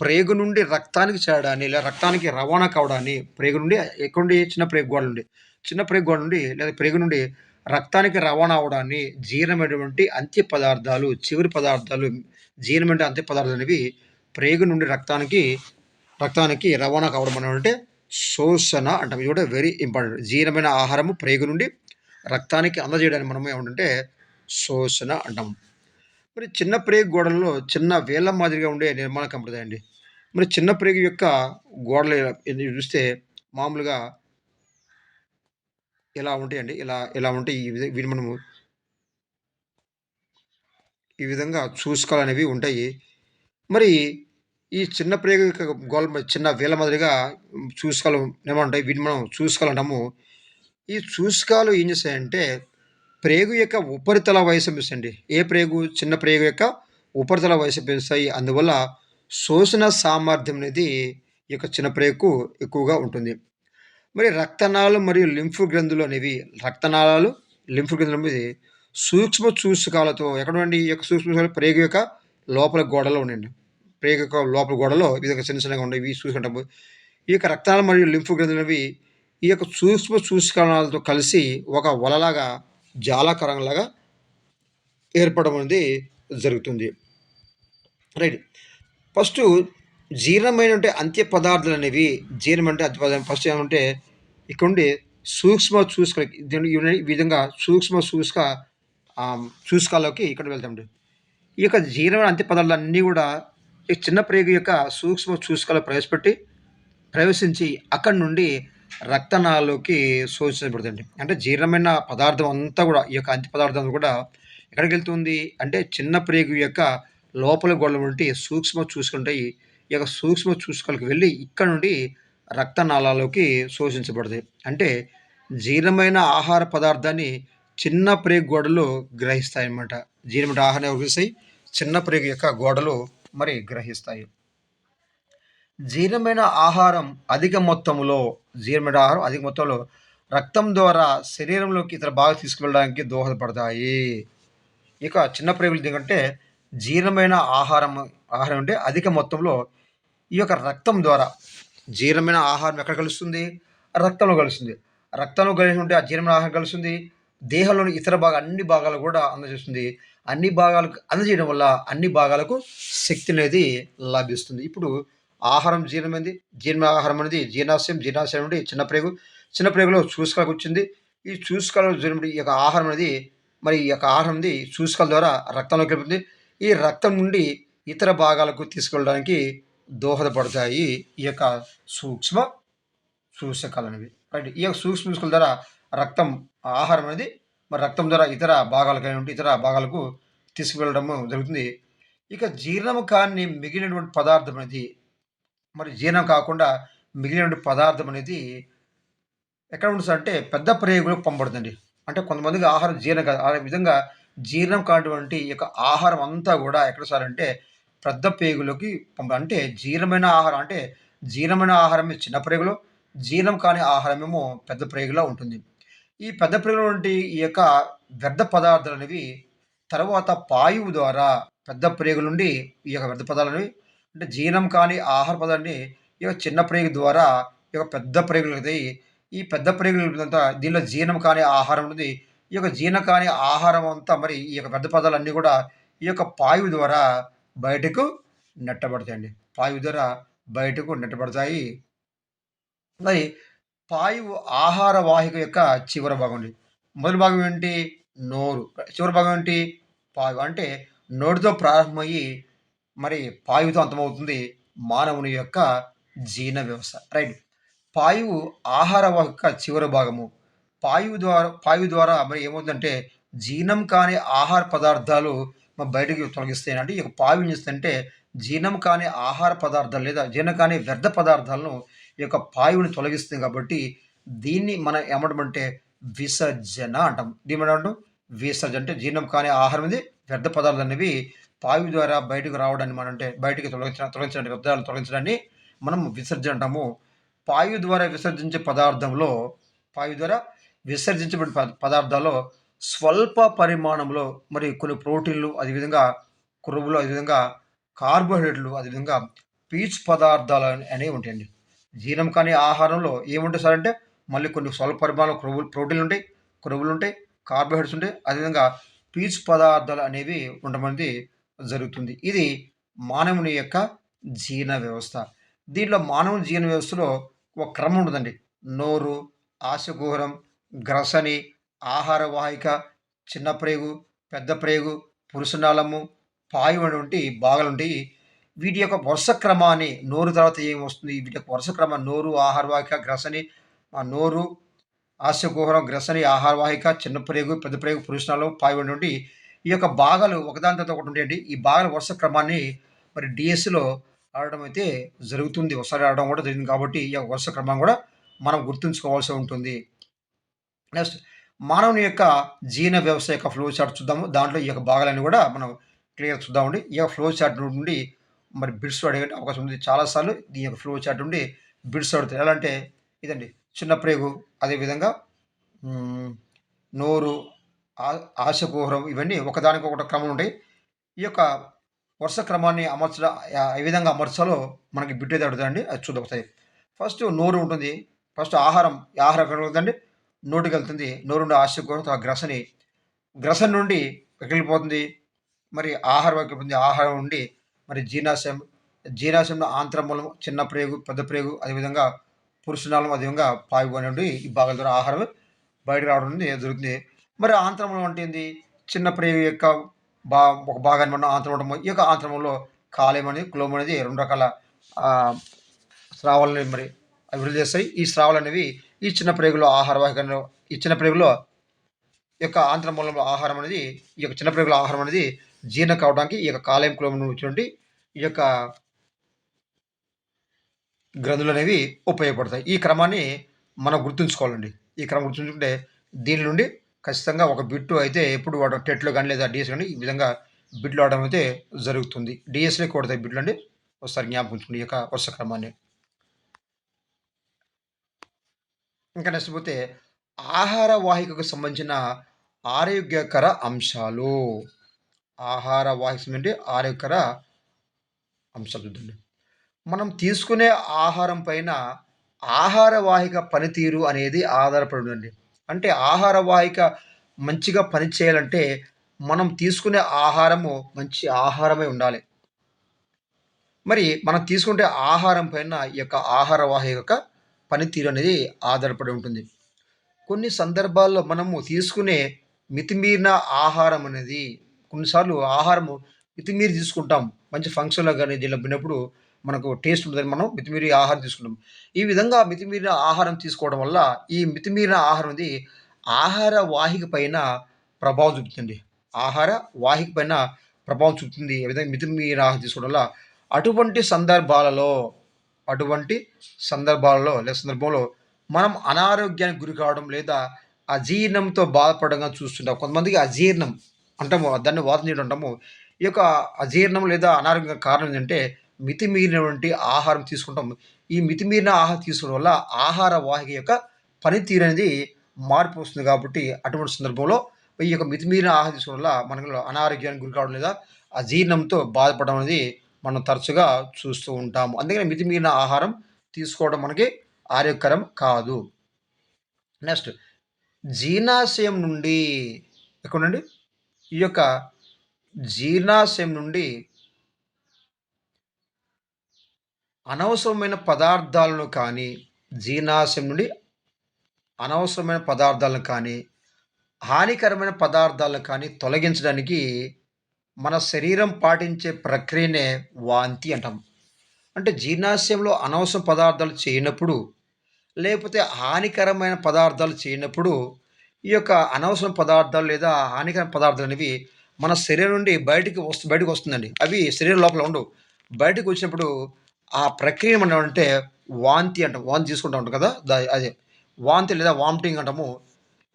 ప్రేగు నుండి రక్తానికి చేరడాన్ని లేదా రక్తానికి రవాణా కావడాన్ని ప్రేగు నుండి ఎక్కడ నుండి చిన్న ప్రేగు గోడ నుండి లేదా ప్రేగు నుండి రక్తానికి రవాణా అవడాన్ని జీర్ణమైనటువంటి అంత్య పదార్థాలు చివరి పదార్థాలు జీర్ణమైన అంత్య పదార్థాలు అనేవి ప్రేగు నుండి రక్తానికి రవాణా కావడం అంటే శోషణ అంటాం. ఇది కూడా వెరీ ఇంపార్టెంట్. జీర్ణమైన ఆహారము ప్రేగు నుండి రక్తానికి అందజేయడానికి మనం ఏమంటే శోషణ అంటాం. మరి చిన్న ప్రేగు గోడల్లో చిన్న వేళ్ళ మాదిరిగా ఉండే నిర్మాణం కనపడతాయండి. మరి చిన్న ప్రేగు యొక్క గోడలు చూస్తే మామూలుగా ఇలా ఉంటాయండి. ఇలా ఉంటాయి. వీటిని మనము ఈ విధంగా చూసుకోవాలనేవి ఉంటాయి. మరి ఈ చిన్న ప్రేగు యొక్క గోడల చిన్న వేళ్ళ మాదిరిగా చూసుకోవాలి ఏమంటాయి వీటిని మనం చూసుకోవాలంటాము. ఈ చూసుకోలు ఏం చేస్తాయంటే ప్రేగు యొక్క ఉపరితల వయసు పెంచండి. ఏ ప్రేగు? చిన్న ప్రేగు యొక్క ఉపరితల వయసు పెంచుతాయి. అందువల్ల శోషణ సామర్థ్యం అనేది ఈ యొక్క చిన్న ప్రేగుకు ఎక్కువగా ఉంటుంది. మరి రక్తనాళాలు మరియు లింఫ్ గ్రంథులు అనేవి అనేది సూక్ష్మ చూసుకోలతో ఎక్కడ ఉండండి? ఈ యొక్క సూక్ష్మ ప్రేగు యొక్క లోపల గోడలో ఉండండి. ప్రేగు యొక్క లోపల గోడలో ఈ విధంగా చిన్నగా ఉండేవి ఇవి చూసుకుంటాము. ఈ యొక్క రక్తనాళాలు మరియు లింఫ్ గ్రంథులు అనేవి ఈ యొక్క సూక్ష్మ చూసుకోలతో కలిసి ఒక వలలాగా జాలాకరంలాగా ఏర్పడడం అనేది జరుగుతుంది. రైట్. ఫస్ట్ జీర్ణమైన అంత్య పదార్థాలు అనేవి అంత్య పదార్థం ఫస్ట్ ఏమంటే ఇక్కడ ఉండి సూక్ష్మ ఈ విధంగా సూక్ష్మ చూసుకోలోకి ఇక్కడ వెళ్తామండి. ఈ యొక్క జీర్ణమైన అంత్య పదార్థాలు అన్నీ కూడా ఈ చిన్న ప్రేగు యొక్క సూక్ష్మ చూసుకోలో ప్రవేశించి అక్కడి నుండి రక్తనాళాల్లోకి శోషించబడుతుంది. అంటే జీర్ణమైన పదార్థం అంతా కూడా ఈ యొక్క అంత్య పదార్థం కూడా ఎక్కడికి వెళ్తుంది అంటే చిన్న ప్రేగు యొక్క లోపల గోడల నుండి సూక్ష్మ చూసుకుంటాయి. ఈ యొక్క సూక్ష్మ చూసుకోలకు వెళ్ళి ఇక్కడ నుండి రక్తనాళాల్లోకి శోషించబడతాయి. అంటే జీర్ణమైన ఆహార పదార్థాన్ని చిన్న ప్రేగు గోడలు గ్రహిస్తాయన్నమాట. జీర్ణమైన ఆహారాన్ని గ్రహిస్తాయి, చిన్న ప్రేగు యొక్క గోడలు మరి గ్రహిస్తాయి. జీర్ణమైన ఆహారం అధిక మొత్తంలో రక్తం ద్వారా శరీరంలోకి ఇతర భాగాలు తీసుకువెళ్ళడానికి దోహదపడతాయి. ఇక చిన్న ప్రేగులు ఎందుకంటే జీర్ణమైన ఆహారం అంటే అధిక మొత్తంలో ఈ యొక్క రక్తం ద్వారా జీర్ణమైన ఆహారం ఎక్కడ కలుస్తుంది? రక్తంలో కలుస్తుంది. రక్తంలో కలిసి ఉంటే ఆ జీర్ణమైన ఆహారం కలుస్తుంది. దేహంలోని ఇతర అన్ని భాగాలు కూడా అందజేస్తుంది. అన్ని భాగాలకు అందజేయడం వల్ల అన్ని భాగాలకు శక్తి అనేది లభిస్తుంది. ఇప్పుడు ఆహారం జీర్ణమైంది. ఆహారం అనేది జీర్ణాశయం, జీర్ణాశయం నుండి చిన్న ప్రేగు, చిన్న ప్రేగులో చూసుకోలకొచ్చింది. ఈ చూసుకోల జరిగినప్పుడు ఈ యొక్క ఆహారం అనేది మరి ఈ యొక్క ఆహారం అనేది చూసుకోల ద్వారా రక్తంలోకి వెళ్తుంది. ఈ రక్తం నుండి ఇతర భాగాలకు తీసుకెళ్ళడానికి దోహదపడతాయి ఈ యొక్క సూక్ష్మ సూచకాలనేవి. రైట్. ఈ యొక్క సూక్ష్మ సూచకాల ద్వారా రక్తం ఆహారం అనేది మరి రక్తం ద్వారా ఇతర భాగాలకైనటువంటి ఇతర భాగాలకు తీసుకువెళ్ళడము జరుగుతుంది. ఇక జీర్ణం కాని మిగిలినటువంటి పదార్థం అనేది మరి జీర్ణం కాకుండా మిగిలినటువంటి పదార్థం అనేది ఎక్కడ ఉంటుందంటే పెద్ద ప్రేగులకు పంపబడుతుందండి. అంటే కొంతమందికి ఆహారం జీర్ణం కాదు. ఆ విధంగా జీర్ణం కానటువంటి ఈ యొక్క ఆహారం అంతా గూడా ఎక్కడ సారంటే పెద్ద ప్రేగులకి అంటే జీర్ణమైన ఆహారం అంటే జీర్ణమైన ఆహారమే చిన్న ప్రేగులో, జీర్ణం కాని ఆహారమేమో పెద్ద ప్రేగులో ఉంటుంది. ఈ పెద్ద ప్రేగులో నుండి ఈ యొక్క వ్యర్థ పదార్థాలనేవి తరువాత పాయువు ద్వారా పెద్ద ప్రేగు నుండి ఈ యొక్క వ్యర్థ పదార్థాలనేవి అంటే జీర్ణం కాని ఆహార పదార్థాన్ని ఈ యొక్క చిన్న ప్రేగు ద్వారా ఈ యొక్క పెద్ద ప్రేగులకి ఈ పెద్ద ప్రేగులంతా దీనిలో జీర్ణం కాని ఆహారం ఉంది. ఈ యొక్క జీర్ణం కాని ఆహారం అంతా మరి ఈ యొక్క వ్యర్థ పదార్థాలన్నీ కూడా ఈ యొక్క పాయువు ద్వారా బయటకు నెట్టబడతాయండి. పాయువు ద్వారా బయటకు నెట్టబడతాయి. మరి పాయువు ఆహార వాహిక యొక్క చివరి భాగం అండి. మొదటి భాగం ఏంటి? నోరు. చివరి భాగం ఏంటి? పాయువు. అంటే నోటితో ప్రారంభమయ్యి మరి పాయువుతో అంతమవుతుంది మానవుని యొక్క జీర్ణ వ్యవస్థ. రైట్. పాయువు ఆహార వాహిక చివరి భాగము. పాయువు ద్వారా మరి ఏమవుతుందంటే జీర్ణం కాని ఆహార పదార్థాలు బయటకి తొలగిస్తాయి. అంటే ఈ యొక్క పాయువు ఏం చేస్తుందంటే జీర్ణం కాని ఆహార పదార్థాలు లేదా జీర్ణం కాని వ్యర్థ పదార్థాలను ఈ యొక్క పాయువుని తొలగిస్తుంది కాబట్టి దీన్ని మనం ఏమంటామంటే విసర్జన అంటాం. దీన్ని ఏమంటాం? విసర్జన. అంటే జీర్ణం కాని ఆహారం అనేది వ్యర్థ పదార్థాలు అనేవి పాయువు ద్వారా బయటకు రావడాన్ని మనం అంటే బయటికి తొలగించడానికి వ్యర్థాలను తొలగించడాన్ని మనం విసర్జన అంటాము. పాయువు ద్వారా విసర్జించే పదార్థంలో పాయువు ద్వారా విసర్జించబడిన పదార్థాల్లో స్వల్ప పరిమాణంలో మరి కొన్ని ప్రోటీన్లు, అదేవిధంగా కొవ్వులు, అదేవిధంగా కార్బోహైడ్రేట్లు, అదేవిధంగా పీచు పదార్థాలు అనేవి ఉంటాయండి. జీర్ణం కాని ఆహారంలో ఏముంటాయి సార్ అంటే మళ్ళీ కొన్ని స్వల్ప పరిమాణంలో ప్రోటీన్లు ఉంటాయి, కొవ్వులు ఉంటాయి, కార్బోహైడ్రేట్స్ ఉంటాయి, అదేవిధంగా పీచు పదార్థాలు అనేవి ఉండమనేది జరుగుతుంది. ఇది మానవుని యొక్క జీర్ణ వ్యవస్థ. దీంట్లో మానవుని జీర్ణ వ్యవస్థలో ఒక క్రమం ఉంటుందండి. నోరు, ఆశకుహరం, గ్రసని, ఆహార వాహిక, చిన్న ప్రేగు, పెద్ద ప్రేగు, పురుషనాళము, పాయువు అనేటువంటి భాగాలుంటాయి. వీటి యొక్క వరుస క్రమాన్ని నోరు తర్వాత ఏమొస్తుంది? వీటి యొక్క వరుస క్రమం నోరు, ఆహార వాహిక, గ్రసని, నోరు, ఆశకుహరం, గ్రసని, ఆహార వాహిక, చిన్న ప్రేగు, పెద్ద ప్రేగు, పురుషనాళం, పాయువు అనేటువంటి ఈ యొక్క భాగాలు ఒకదాని తర్వాత ఒకటి ఉంటాయండి. ఈ భాగాల వరుస క్రమాన్ని మరి డిఎస్సిలో ఆడడం అయితే జరుగుతుంది. ఒకసారి ఆడడం కూడా జరిగింది కాబట్టి ఈ యొక్క వరుస క్రమం కూడా మనం గుర్తుంచుకోవాల్సి ఉంటుంది. నెక్స్ట్ మానవుని యొక్క జీర్ణ వ్యవస్థ యొక్క ఫ్లో చార్ట్ చూద్దాము. దాంట్లో ఈ యొక్క భాగాలన్నీ కూడా మనం క్లియర్‌గా చూద్దామండి. ఈ యొక్క ఫ్లో చార్ట్ నుండి మరి బిట్స్ అడిగే అవకాశం ఉంది. చాలా సార్లు ఈ యొక్క ఫ్లో చార్ట్ నుండి బిట్స్ అడుగుతాయి. ఎలా అంటే ఇదండి చిన్న ప్రేగు, అదేవిధంగా నోరు, ఆశకుహరం ఇవన్నీ ఒకదానికొకటి క్రమం ఉంటాయి. ఈ యొక్క వరుస క్రమాన్ని అమర్చడం ఏ విధంగా అమర్చాలో మనకి బిట్ అయితే అడుగుతాయండి. అది చూద్దాం ఒకసారి. ఫస్ట్ నోరు ఉంటుంది. ఫస్ట్ ఆహారం ఎక్కడికి వెళ్తుందండి? నోటికి వెళ్తుంది. నోరు నుండి ఆశకుహరం, తర్వాత గ్రసని, గ్రసని నుండి ఎక్కడికి వెళ్ళిపోతుంది? మరి ఆహారం వైపు వెళ్తుంది. ఆహారం నుండి మరి జీర్ణాశయం, జీర్ణాశయంలో ఆంత్రమూలం, చిన్న ప్రేగు, పెద్ద ప్రేగు, అదేవిధంగా పురుషనాళం, అదేవిధంగా పాయువు అనేటువంటి ఈ భాగాల ద్వారా ఆహారం బయటకు రావడం అనేది జరుగుతుంది. మరి ఆంత్రమూలం అంటే ఏంది? చిన్న ప్రేగు యొక్క ఒక భాగాన్ని మనం ఆంత్రమూలం. ఈ యొక్క ఆంత్రమంలో కాలేయం అనేది, క్లోమ్ అనేది 2 రకాల స్రావాలని మరి అవి విడుదల చేస్తాయి. ఈ స్రావాలు అనేవి ఈ చిన్న ప్రేగులో ఆహార వాహికలో ఈ చిన్న ప్రేగులో ఈ యొక్క ఆంత్రమూలంలో ఆహారం అనేది ఈ యొక్క చిన్న ప్రేగుల ఆహారం అనేది జీర్ణం కావడానికి ఈ యొక్క కాలేయం, క్లోమ్ నుంచి ఈ యొక్క గ్రంథులు అనేవి ఉపయోగపడతాయి. ఈ క్రమాన్ని మనం గుర్తుంచుకోవాలండి. ఈ క్రమం గుర్తుంచుకుంటే దీని నుండి ఖచ్చితంగా ఒక బిట్టు అయితే ఎప్పుడు వాడడం టెట్‌లో గాని లేదా డీఎస్ గాని ఈ విధంగా బిట్లు వాడడం అయితే జరుగుతుంది. డీఎస్‌లో కొడతాయి బిట్లండి. ఒకసారి జ్ఞాపకం ఉంచుకోండి ఈ యొక్క వరుస క్రమాన్ని. ఇంకా నెక్స్ట్ పోతే ఆహార వాహికకు సంబంధించిన ఆరోగ్యకర అంశాలు. ఆహార వాహిక సంబంధించి ఆరోగ్యకర అంశాలు చూద్దాండి. మనం తీసుకునే ఆహారం పైన ఆహార వాహిక పనితీరు అనేది ఆధారపడి ఉందండి. అంటే ఆహార వాహిక మంచిగా పనిచేయాలంటే మనం తీసుకునే ఆహారము మంచి ఆహారమై ఉండాలి. మరి మనం తీసుకుంటే ఆహారం పైన ఈ యొక్క ఆహార వాహి యొక్క పనితీరు అనేది ఆధారపడి ఉంటుంది. కొన్ని సందర్భాల్లో మనము తీసుకునే మితిమీరిన ఆహారం అనేది కొన్నిసార్లు ఆహారము మితిమీరి తీసుకుంటాం. మంచి ఫంక్షన్‌లో గాని దీనిలో పోయినప్పుడు మనకు టేస్ట్ ఉంటదని మనం మితిమీరి ఆహారం తీసుకుంటాం. ఈ విధంగా మితిమీరిన ఆహారం తీసుకోవడం వల్ల ఈ మితిమీరిన ఆహారం అనేది ఆహార వాహిక పైన ప్రభావం చూపుతుంది. ఆహార వాహిక పైన ప్రభావం చూపుతుంది. ఏ విధంగా మితిమీరిన ఆహారం తీసుకోవడం వల్ల అటువంటి సందర్భాలలో, అటువంటి సందర్భంలో మనం అనారోగ్యానికి గురి కావడం లేదా అజీర్ణంతో బాధపడంగా చూస్తుంటాం. కొంతమందికి అజీర్ణం అంటాము. దాన్ని వాతం చేయడం అంటాము. ఈ యొక్క అజీర్ణం లేదా అనారోగ్యం కారణం ఏంటంటే మితిమీరినటువంటి ఆహారం తీసుకుంటాం. ఈ మితిమీరిన ఆహారం తీసుకోవడం వల్ల ఆహార వాహిక యొక్క పనితీరు అనేది మార్పు వస్తుంది కాబట్టి అటువంటి సందర్భంలో ఈ యొక్క మితిమీరిన ఆహారం తీసుకోవడం వల్ల మనలో అనారోగ్యానికి గురి కావడం లేదా అజీర్ణంతో బాధపడడం అనేది మనం తరచుగా చూస్తూ ఉంటాము. అందుకని మితిమీరిన ఆహారం తీసుకోవడం మనకి ఆరోగ్యకరం కాదు. నెక్స్ట్ జీర్ణాశయం నుండి ఎక్కడండి? ఈ యొక్క జీర్ణాశయం నుండి అనవసరమైన పదార్థాలను కానీ, జీర్ణాశయం నుండి అనవసరమైన పదార్థాలను కానీ, హానికరమైన పదార్థాలను కానీ తొలగించడానికి మన శరీరం పాటించే ప్రక్రియనే వాంతి అంటాం. అంటే జీర్ణాశయంలో అనవసర పదార్థాలు చేయనప్పుడు లేకపోతే హానికరమైన పదార్థాలు చేయనప్పుడు, ఈ యొక్క అనవసర పదార్థాలు లేదా హానికరమైన పదార్థాలనేవి మన శరీరం నుండి బయటికొస్తుందండి. అవి శరీరం లోపల ఉండవు. బయటకొచ్చినప్పుడు ఆ ప్రక్రియ మనం ఏమంటే వాంతి అంటాం. వాంతి చేసుకుంటా ఉంటాం కదా! అదే. వాంతి లేదా వామిటింగ్ అంటాము.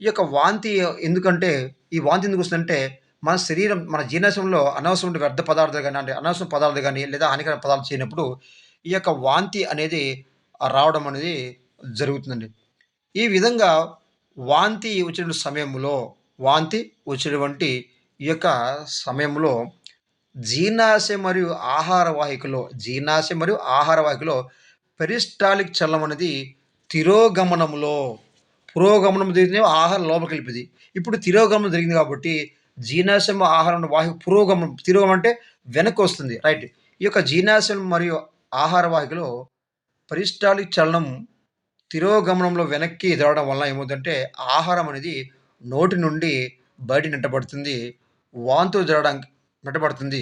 ఈ యొక్క వాంతి ఎందుకంటే, ఈ వాంతి ఎందుకొస్తుందంటే, మన శరీరం మన జీర్ణాశయంలో అనవసరమైన వ్యర్థ పదార్థాలు గాని, అంటే అనవసర పదార్థాలు గాని, లేదా హానికర పదార్థాలు చేయనప్పుడు, ఈ యొక్క వాంతి అనేది రావడం అనేది జరుగుతుందండి. ఈ విధంగా వాంతి వచ్చిన సమయంలో, వాంతి వచ్చినటువంటి ఈ యొక్క సమయంలో జీర్ణాశయం మరియు ఆహార వాహికలో పెరిస్టాలిక్ చలనం అనేది తిరోగమనంలో పురోగమనం జరిగితే ఆహారం లోపలికెళ్ళిపోద్ది. ఇప్పుడు తిరోగమనం జరిగింది కాబట్టి జీర్ణాశయం, ఆహారం వాహిక తిరోగమనం అంటే వెనక్కొస్తుంది. రైట్. ఈ యొక్క జీర్ణాశయం మరియు ఆహార వాహికలో పెరిస్టాలిక్ చలనం తిరోగమనంలో వెనక్కి ఎదగడం వల్ల ఏమవుతుందంటే ఆహారం అనేది నోటి నుండి బయట నెట్టబడుతుంది. వాంతులు జరగడానికి నెట్టబడుతుంది.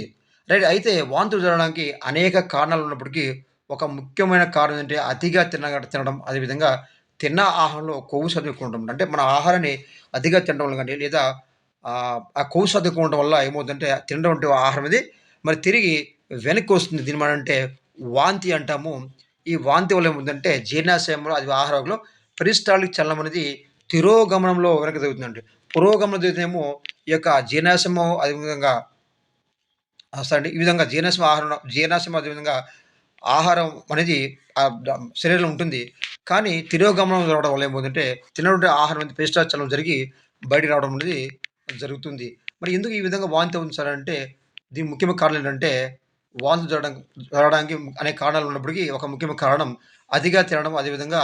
రైట్. అయితే వాంతులు జరగడానికి అనేక కారణాలు ఉన్నప్పటికీ ఒక ముఖ్యమైన కారణం ఏంటంటే అతిగా తినడం. అదేవిధంగా తిన్న ఆహారంలో కొవ్వు శాతం ఎక్కువ ఉండడం. అంటే మన ఆహారాన్ని అతిగా తినడం వల్ల గాని లేదా ఆ కొవ్వు శాతం ఎక్కువ ఉండడం వల్ల ఏమవుతుందంటే తిన్నటువంటి ఆహారం అనేది మరి తిరిగి వెనక్కి వస్తుంది. దీన్ని మనం అంటే వాంతి అంటాము. ఈ వాంతి వల్ల ఏమవుతుందంటే జీర్ణాశయంలో అది ఆహారంలో పెరిస్టాల్టిక్ చలనం అనేది తిరోగమనంలో వెనక్కి జరుగుతుందండి. పురోగమనం జరిగితేనేమో ఈ యొక్క జీర్ణాశయము అదే విధంగా ఈ విధంగా జీర్ణాశయం అదే విధంగా ఆహారం అనేది శరీరంలో ఉంటుంది. కానీ తిరోగమనం జరగడం వల్ల ఏమవుతుందంటే తిన్నటువంటి ఆహారం అనేది పెరిస్టాల్టిక్ చలనం జరిగి బయటికి రావడం అనేది జరుగుతుంది. మరి ఎందుకు ఈ విధంగా వాంతి అవుతుంది సార్ అంటే దీనికి ముఖ్యమైన కారణం ఏంటంటే వాంతులు జరగడానికి అనేక కారణాలు ఉన్నప్పటికీ ఒక ముఖ్యమైన కారణం అతిగా తినడం, అదేవిధంగా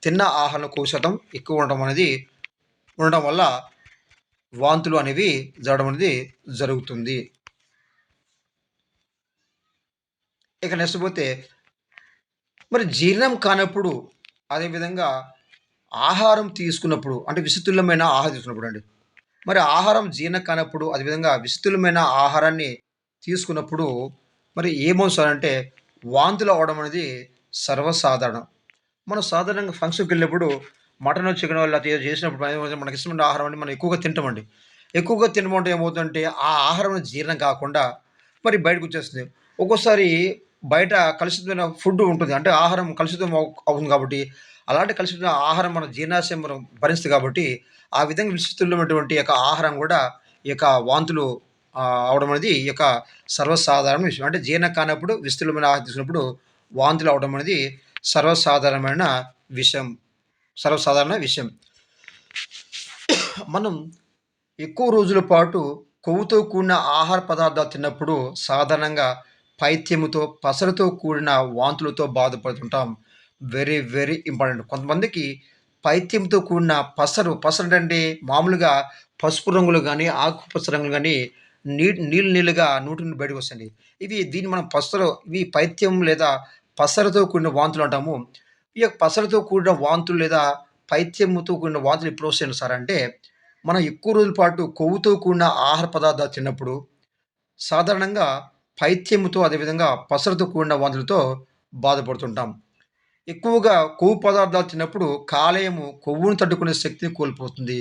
తిన్న ఆహారంలో కొవ్వు శాతం ఎక్కువ ఉండడం వల్ల వాంతులు అనేవి జరగడం అనేది జరుగుతుంది. ఇక నెక్స్ట్ పోతే మరి జీర్ణం కానప్పుడు అదేవిధంగా ఆహారం తీసుకున్నప్పుడు అంటే విషతుల్యమైన ఆహారం తీసుకున్నప్పుడండి. మరి ఆహారం జీర్ణం కానప్పుడు అదేవిధంగా విషతుల్యమైన ఆహారాన్ని తీసుకున్నప్పుడు మరి ఏమవుతుందంటే వాంతులు అవ్వడం అనేది సర్వసాధారణం. మనం సాధారణంగా ఫంక్షన్‌కెళ్ళినప్పుడు మటనో, చికెనో ఇలా చేసినప్పుడు మనకిష్టమైన ఆహారం అని మనం ఎక్కువగా తింటామండి. ఎక్కువగా తినడం వల్ల ఏమవుతుందంటే ఆ ఆహారం జీర్ణం కాకుండా మరి బయటకొచ్చేస్తుంది. ఒక్కోసారి బయట కలుషితమైన ఫుడ్ ఉంటుంది. అంటే ఆహారం కలుషితం అవుతుంది కాబట్టి, అలాంటి కలుషితమైన ఆహారం మన జీర్ణాశయం మనం భరిస్తుంది కాబట్టి, ఆ విధంగా విషతుల్యమైనటువంటి యొక్క ఆహారం గూడా ఈ యొక్క వాంతులు అవ్వడం అనేది ఈ యొక్క సర్వసాధారణ విషయం. అంటే జీర్ణం కానప్పుడు విస్తృతమైన ఆహారం తీసుకున్నప్పుడు వాంతులు అవ్వడం అనేది సర్వసాధారణమైన విషయం. సర్వసాధారణ విషయం. మనం ఎక్కువ రోజుల పాటు కొవ్వుతో కూడిన ఆహార పదార్థాలు తిన్నప్పుడు సాధారణంగా పైత్యముతో, పసరుతో కూడిన వాంతులతో బాధపడుతుంటాం. Very, very important. కొంతమందికి పైత్యంతో కూడిన పసరు అంటే మామూలుగా పసుపు రంగులో గాని, ఆకుపచ్చ రంగులో గాని నీళ్ళు నీళ్ళుగా నోటి నుండి బయటకు వస్తాయండి. దీన్ని మనం ఇవి పైత్యం లేదా పసరుతో కూడిన వాంతులు అంటాము. ఈ యొక్క పసరుతో కూడిన వాంతులు లేదా పైత్యముతో కూడిన వాంతులు ఎప్పుడు వస్తాయండి సార్ అంటే, మనం ఎక్కువ రోజుల పాటు కొవ్వుతో కూడిన ఆహార పదార్థాలు తిన్నప్పుడు, సాధారణంగా పైత్యముతో అదేవిధంగా పసరుతో కూడిన వాంతులతో బాధపడుతుంటాం. ఎక్కువగా కొవ్వు పదార్థాలు తిన్నప్పుడు కాలేయము కొవ్వును తట్టుకునే శక్తిని కోల్పోతుంది.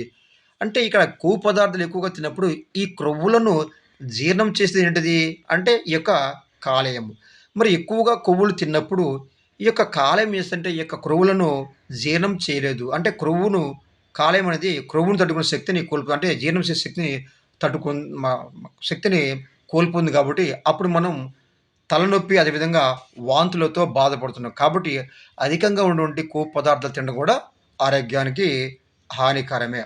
అంటే ఇక్కడ కొవ్వు పదార్థాలు ఎక్కువగా తిన్నప్పుడు ఈ క్రొవ్వులను జీర్ణం చేసేది ఏంటిది? అంటే ఈ యొక్క కాలేయము. మరి ఎక్కువగా కొవ్వులు తిన్నప్పుడు ఈ యొక్క కాలేయం చేస్తుంటే ఈ యొక్క క్రొవ్వులను జీర్ణం చేయలేదు. అంటే కాలేయం అనేది క్రొవ్వును తట్టుకునే శక్తిని అంటే జీర్ణం చేసే శక్తిని తట్టుకొన్ మ శక్తిని కోల్పోతుంది కాబట్టి అప్పుడు మనం తలనొప్పి, అదేవిధంగా వాంతులతో బాధపడుతున్నాం. కాబట్టి అధికంగా ఉన్నటువంటి కొవ్వు పదార్థాలు తినడం కూడా ఆరోగ్యానికి హానికరమే.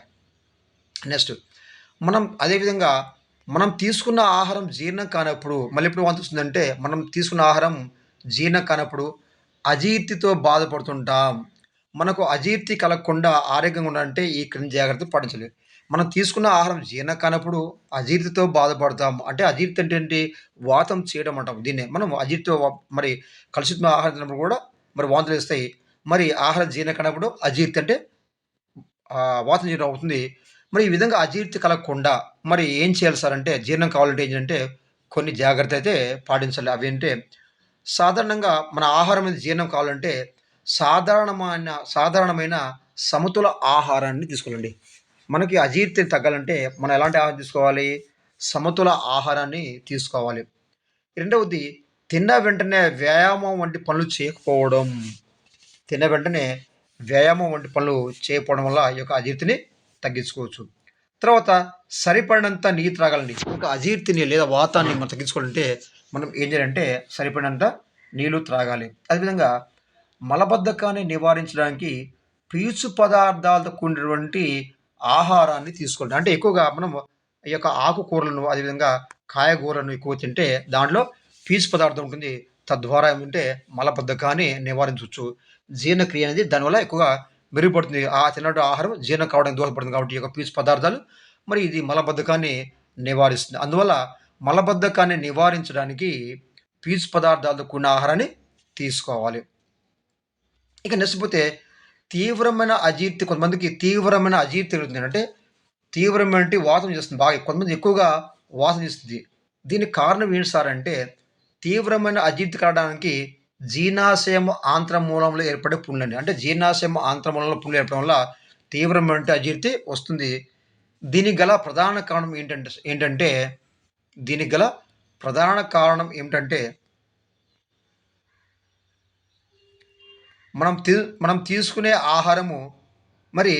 నెక్స్ట్ అదేవిధంగా మనం తీసుకున్న ఆహారం జీర్ణం కానప్పుడు మళ్ళీ ఎప్పుడు వాంతొస్తుందంటే, మనం తీసుకున్న ఆహారం జీర్ణం కానప్పుడు అజీర్తితో బాధపడుతుంటాం. మనకు అజీర్తి కలగకుండా ఆరోగ్యంగా ఉండాలంటే ఈ క్రింది జాగ్రత్తలు పాటించాలి. మనం తీసుకున్న ఆహారం జీర్ణం కానప్పుడు అజీర్తితో బాధపడతాం. అంటే అజీర్తి అంటే ఏంటి? వాతం చేయడం అంటాం దీన్నే. మనం అజీర్తితో మరి కలుషితమైన ఆహారం తిన్నప్పుడు కూడా మరి వాంతులేస్తాయి. మరి ఆహారం జీర్ణం కానప్పుడు అజీర్తి అంటే వాతం చేయడం అవుతుంది. మరి ఈ విధంగా అజీర్తి కలగకుండా మరి ఏం చేయాలి సార్ అంటే, జీర్ణం కావాలంటే ఏంటంటే కొన్ని జాగ్రత్తలైతే పాటించాలి. అవేంటే సాధారణంగా మన ఆహారం అనేది జీర్ణం కావాలంటే సాధారణమైన సమతుల ఆహారాన్ని తీసుకోవాలండి. మనకి అజీర్తి తగ్గాలంటే మనం ఎలాంటి ఆహారం తీసుకోవాలి? సమతుల ఆహారాన్ని తీసుకోవాలి. రెండవది తిన్న వెంటనే వ్యాయామం వంటి పనులు చేయకపోవడం. తిన్న వెంటనే వ్యాయామం వంటి పనులు చేయకపోవడం వల్ల ఈ యొక్క అజీర్తిని తగ్గించుకోవచ్చు. తర్వాత సరిపడినంత నీరు త్రాగాలండి. ఒక అజీర్తిని లేదా వాతాన్ని మనం తగ్గించుకోవాలంటే మనం ఏం చేయాలంటే సరిపడినంత నీళ్లు త్రాగాలి. అదేవిధంగా మలబద్ధకాన్ని నివారించడానికి పీచు పదార్థాలతో కూడినటువంటి ఆహారాన్ని తీసుకోవాలి. అంటే ఎక్కువగా మనం ఈ యొక్క ఆకుకూరలను అదేవిధంగా కాయగూరలను ఎక్కువ తింటే దాంట్లో పీచు పదార్థం ఉంటుంది. తద్వారా ఏమంటే మలబద్ధకాన్ని నివారించవచ్చు. జీర్ణక్రియ అనేది దానివల్ల ఎక్కువగా మెరుగుపడుతుంది. తిన్నట్టు ఆహారం జీర్ణం కావడానికి దోహదపడుతుంది కాబట్టి ఈ యొక్క పీచు పదార్థాలు మరి ఇది మలబద్ధకాన్ని నివారిస్తుంది. అందువల్ల మలబద్ధకాన్ని నివారించడానికి పీచు పదార్థాలతో కూడిన ఆహారాన్ని తీసుకోవాలి. ఇక నెక్స్ట్ తీవ్రమైన అజీర్తి కొంతమందికి తీవ్రమైన అజీర్తి కలుగుతుంది. అంటే తీవ్రమైన వాతం చేస్తుంది బాగా. కొంతమంది ఎక్కువగా వాసన చేస్తుంది. దీనికి కారణం ఏంటి సార్ అంటే తీవ్రమైన అజీర్తి కలగడానికి జీర్ణాశయం ఆంత్రమూలంలో ఏర్పడే పుండ్లండి. అంటే జీర్ణాశయం ఆంత్రమూలంలో పుండ్లు ఏర్పడడం వల్ల తీవ్రమైన అజీర్తి వస్తుంది. దీనికి గల ప్రధాన కారణం ఏంటంటే దీనికి గల ప్రధాన కారణం ఏమిటంటే మనం తీసుకునే ఆహారము మరి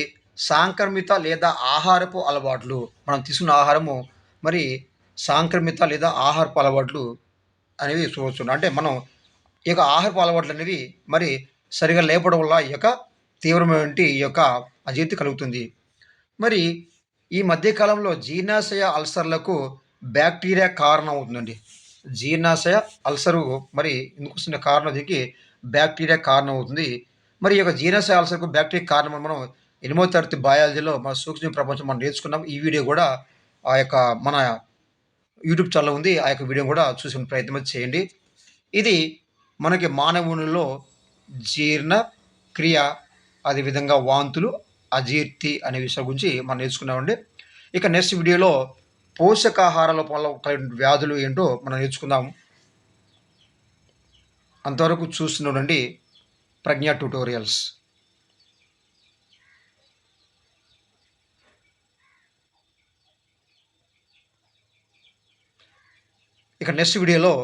సాంక్రమిత లేదా ఆహారపు అలవాట్లు. మనం తీసుకున్న ఆహారము మరి సాంక్రమిత లేదా ఆహారపు అలవాట్లు అనేవి చూడవచ్చు. అంటే మనం ఈ యొక్క ఆహారపు అలవాట్లు అనేవి మరి సరిగా లేకపోవడం వల్ల ఈ యొక్క తీవ్రమైనటువంటి ఈ యొక్క అజీర్తి కలుగుతుంది. మరి ఈ మధ్య కాలంలో జీర్ణాశయ అల్సర్లకు బ్యాక్టీరియా కారణం అవుతుందండి. జీర్ణాశయ అల్సరు మరి ఎందుకొస్తున్న కారణం దీనికి బ్యాక్టీరియా కారణం అవుతుంది. మరి ఈ యొక్క జీర్ణాశయ అల్సర్‌కు బ్యాక్టీరియా కారణం మనం 8వ తరగతి బయాలజీలో మన సూక్ష్మ ప్రపంచం మనం నేర్చుకున్నాం. ఈ వీడియో కూడా ఆ యొక్క మన యూట్యూబ్ ఛానెల్ ఉంది. ఆ యొక్క వీడియోని కూడా చూసే ప్రయత్నం చేయండి. ఇది మనకి మానవునిలో జీర్ణ క్రియ, అదేవిధంగా వాంతులు, అజీర్తి అనే విషయం గురించి మనం నేర్చుకున్నామండి. ఇక నెక్స్ట్ వీడియోలో పోషకాహార లోపంలో కలిగిన వ్యాధులు ఏంటో మనం నేర్చుకుందాం. అంతవరకు చూస్తూనే ఉండండి ప్రజ్ఞ ట్యుటోరియల్స్. ఇక నెక్స్ట్ వీడియోలో